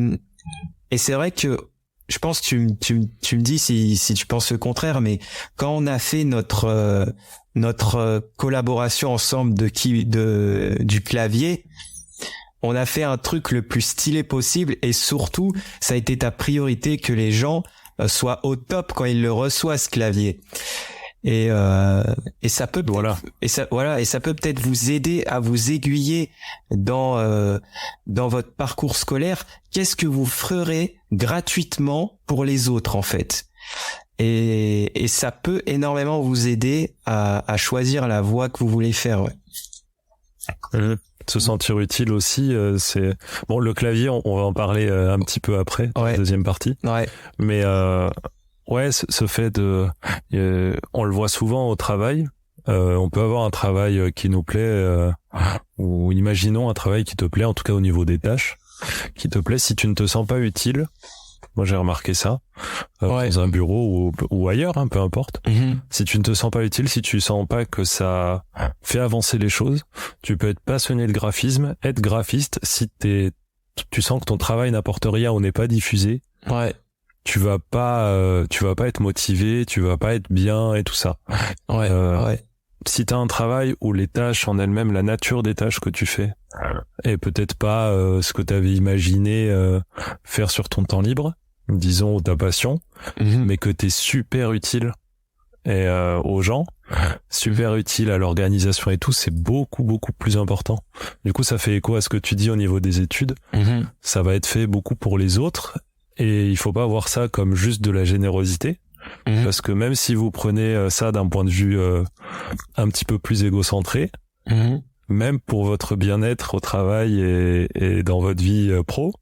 c'est vrai que je pense que tu me dis si tu penses le contraire, mais quand on a fait notre collaboration ensemble du clavier, on a fait un truc le plus stylé possible, et surtout ça a été ta priorité que les gens soient au top quand ils le reçoivent, ce clavier. Et ça peut et ça peut peut-être vous aider à vous aiguiller dans votre parcours scolaire. Qu'est-ce que vous ferez gratuitement pour les autres, en fait? Et ça peut énormément vous aider à choisir la voie que vous voulez faire, ouais. Se sentir utile aussi, c'est bon. Le clavier, on va en parler un petit peu après, ouais. Deuxième partie. Ouais. Mais ouais, ce fait de, on le voit souvent au travail. On peut avoir un travail qui nous plaît, ou imaginons un travail qui te plaît, en tout cas au niveau des tâches, qui te plaît. Si tu ne te sens pas utile, moi j'ai remarqué ça, ouais. Dans un bureau ou ailleurs, hein, peu importe. Mm-hmm. Si tu ne te sens pas utile, si tu sens pas que ça fait avancer les choses, tu peux être passionné de graphisme, être graphiste. Si tu sens que ton travail n'apporte rien ou n'est pas diffusé, ouais. tu vas pas être motivé, tu vas pas être bien et tout ça. Ouais. Ouais. Si t'as un travail où les tâches en elles-mêmes, la nature des tâches que tu fais, et peut-être pas ce que t'avais imaginé faire sur ton temps libre, disons ta passion, mais que t'es super utile et aux gens, super utile à l'organisation et tout, c'est beaucoup plus important. Du coup, ça fait écho à ce que tu dis au niveau des études. Ça va être fait beaucoup pour les autres, et il faut pas voir ça comme juste de la générosité. Parce que même si vous prenez ça d'un point de vue un petit peu plus égocentré, même pour votre bien-être au travail et dans votre vie pro,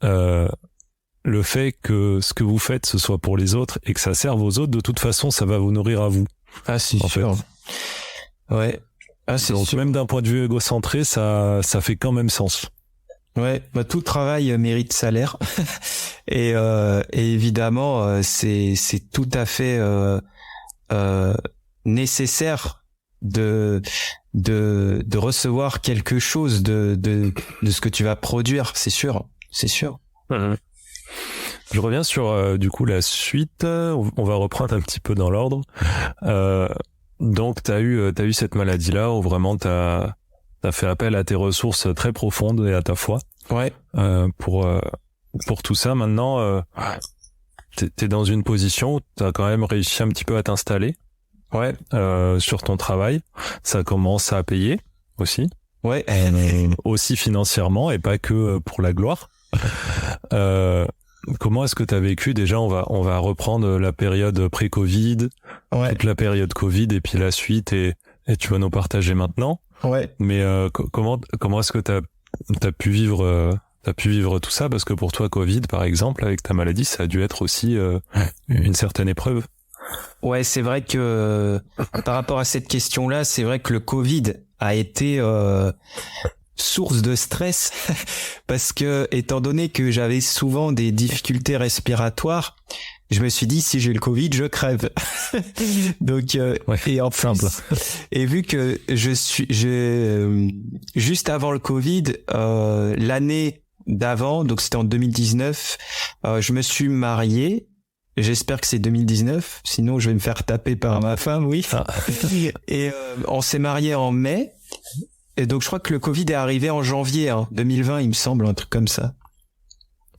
le fait que ce que vous faites ce soit pour les autres et que ça serve aux autres, de toute façon ça va vous nourrir à vous. Ah, c'est sûr. Ouais. Ah, c'est donc sûr. Même d'un point de vue égocentré, ça fait quand même sens. Ouais, bah, tout travail mérite salaire. Et évidemment, c'est tout à fait nécessaire de recevoir quelque chose de ce que tu vas produire, c'est sûr. Je reviens sur du coup la suite. On va reprendre un petit peu dans l'ordre. Donc t'as eu cette maladie-là où vraiment t'as fait appel à tes ressources très profondes et à ta foi. Ouais. Pour tout ça, maintenant, t'es dans une position où t'as quand même réussi un petit peu à t'installer. Ouais. Sur ton travail. Ça commence à payer aussi. Ouais. Aussi financièrement et pas que pour la gloire. Comment est-ce que t'as vécu déjà? On va reprendre la période pré-Covid, ouais. Toute la période Covid et puis la suite et tu vas nous partager maintenant. Ouais. Mais comment est-ce que t'as pu vivre tout ça? Parce que pour toi, Covid, par exemple, avec ta maladie, ça a dû être aussi une certaine épreuve. Ouais, c'est vrai que par rapport à cette question-là, c'est vrai que le Covid a été source de stress parce que étant donné que j'avais souvent des difficultés respiratoires, je me suis dit si j'ai le Covid, je crève. Donc et en plus, et vu que juste avant le Covid, l'année d'avant, donc c'était en 2019, je me suis marié. J'espère que c'est 2019, sinon je vais me faire taper par ma femme, oui. Et on s'est marié en mai. Et donc je crois que le Covid est arrivé en janvier 2020, il me semble, un truc comme ça.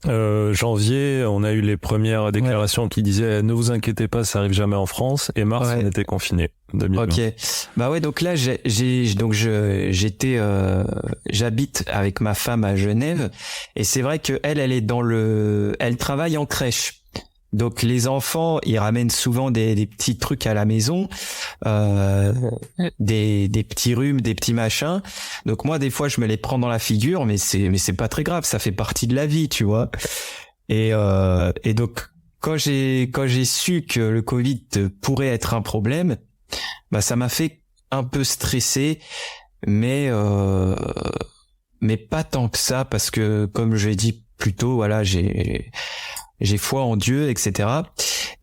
Janvier, on a eu les premières déclarations qui disaient ne vous inquiétez pas, ça arrive jamais en France. Et mars, on était confinés. 2020. Ok. Bah ouais, donc là j'habite avec ma femme à Genève, et c'est vrai que elle elle travaille en crèche. Donc les enfants, ils ramènent souvent des petits trucs à la maison, des petits rhumes, des petits machins. Donc moi des fois je me les prends dans la figure, mais c'est pas très grave, ça fait partie de la vie, tu vois. Et donc quand j'ai su que le Covid pourrait être un problème, bah ça m'a fait un peu stresser, mais pas tant que ça, parce que comme je l'ai dit plus tôt, voilà, j'ai foi en Dieu, etc.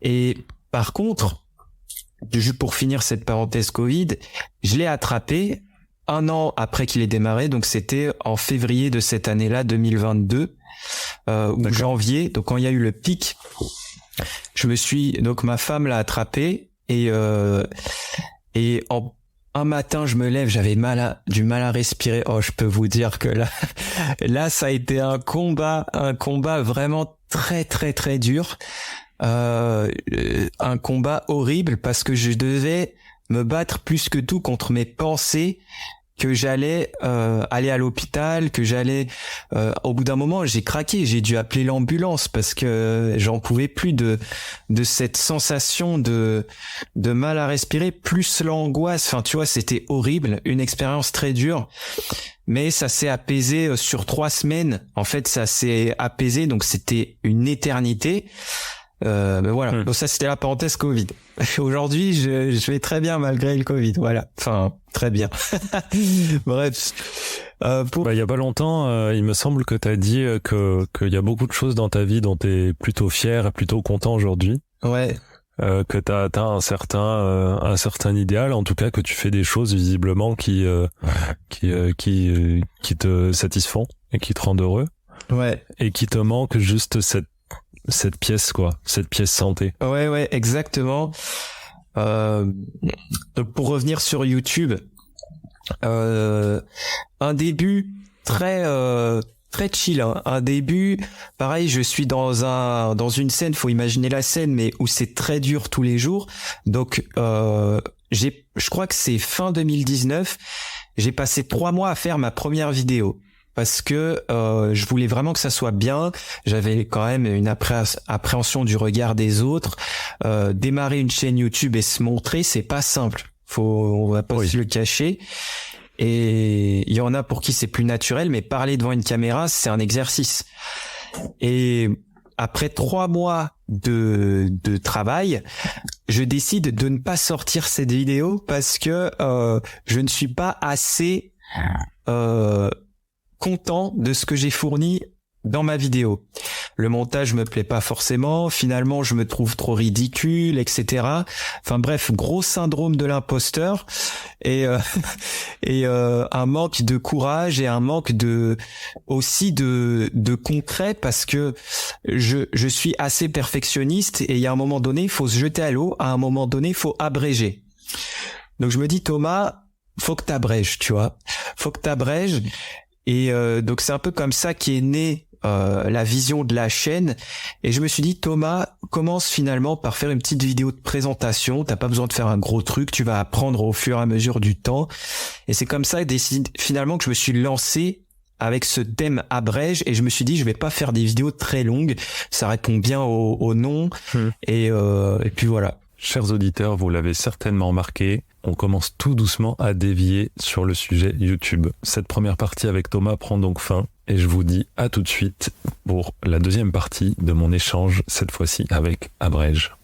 Et par contre, juste pour finir cette parenthèse Covid, je l'ai attrapé un an après qu'il ait démarré, donc c'était en février de cette année-là, 2022, ou janvier. Donc quand il y a eu le pic, donc ma femme l'a attrapé et un matin, je me lève, j'avais du mal à respirer. Oh, je peux vous dire que là, ça a été un combat vraiment très, très, très dur. Un combat horrible parce que je devais me battre plus que tout contre mes pensées que j'allais aller à l'hôpital, que j'allais au bout d'un moment j'ai craqué, j'ai dû appeler l'ambulance parce que j'en pouvais plus de cette sensation de mal à respirer, plus l'angoisse. Enfin tu vois, c'était horrible, une expérience très dure, mais ça s'est apaisé sur 3 semaines. En fait ça s'est apaisé, donc c'était une éternité. Mais voilà, donc ça c'était la parenthèse Covid. Aujourd'hui je vais très bien malgré le Covid, voilà, enfin très bien. Bref, il y a pas longtemps il me semble que t'as dit qu'il y a beaucoup de choses dans ta vie dont t'es plutôt fier et plutôt content aujourd'hui. Ouais. Que t'as atteint un certain idéal, en tout cas que tu fais des choses visiblement qui te satisfont et qui te rendent heureux. Ouais. Et qui te manque juste cette pièce santé. Ouais, exactement. Donc pour revenir sur YouTube, un début très chill, hein. Un début, pareil, je suis dans une scène, faut imaginer la scène, mais où c'est très dur tous les jours. Donc je crois que c'est fin 2019, j'ai passé 3 mois à faire ma première vidéo. Parce que je voulais vraiment que ça soit bien. J'avais quand même une appréhension du regard des autres. Démarrer une chaîne YouTube et se montrer, c'est pas simple. On va pas se le cacher. Et il y en a pour qui c'est plus naturel, mais parler devant une caméra, c'est un exercice. Et après 3 mois de travail, je décide de ne pas sortir cette vidéo parce que je ne suis pas assez content de ce que j'ai fourni dans ma vidéo. Le montage me plaît pas forcément, finalement je me trouve trop ridicule, etc. Enfin bref, gros syndrome de l'imposteur et un manque de courage et un manque aussi de concret parce que je suis assez perfectionniste et il y a un moment donné, il faut se jeter à l'eau, à un moment donné, il faut abréger. Donc je me dis Thomas, faut que t'abrèges, tu vois. Faut que t'abrèges. Et donc c'est un peu comme ça qu'est née la vision de la chaîne. Et je me suis dit Thomas, commence finalement par faire une petite vidéo de présentation. T'as pas besoin de faire un gros truc, tu vas apprendre au fur et à mesure du temps. Et c'est comme ça finalement que je me suis lancé avec ce thème abrège et je me suis dit je vais pas faire des vidéos très longues. Ça répond bien au nom. Et puis voilà. Chers auditeurs, vous l'avez certainement remarqué, on commence tout doucement à dévier sur le sujet YouTube. Cette première partie avec Thomas prend donc fin et je vous dis à tout de suite pour la deuxième partie de mon échange, cette fois-ci avec Abrège.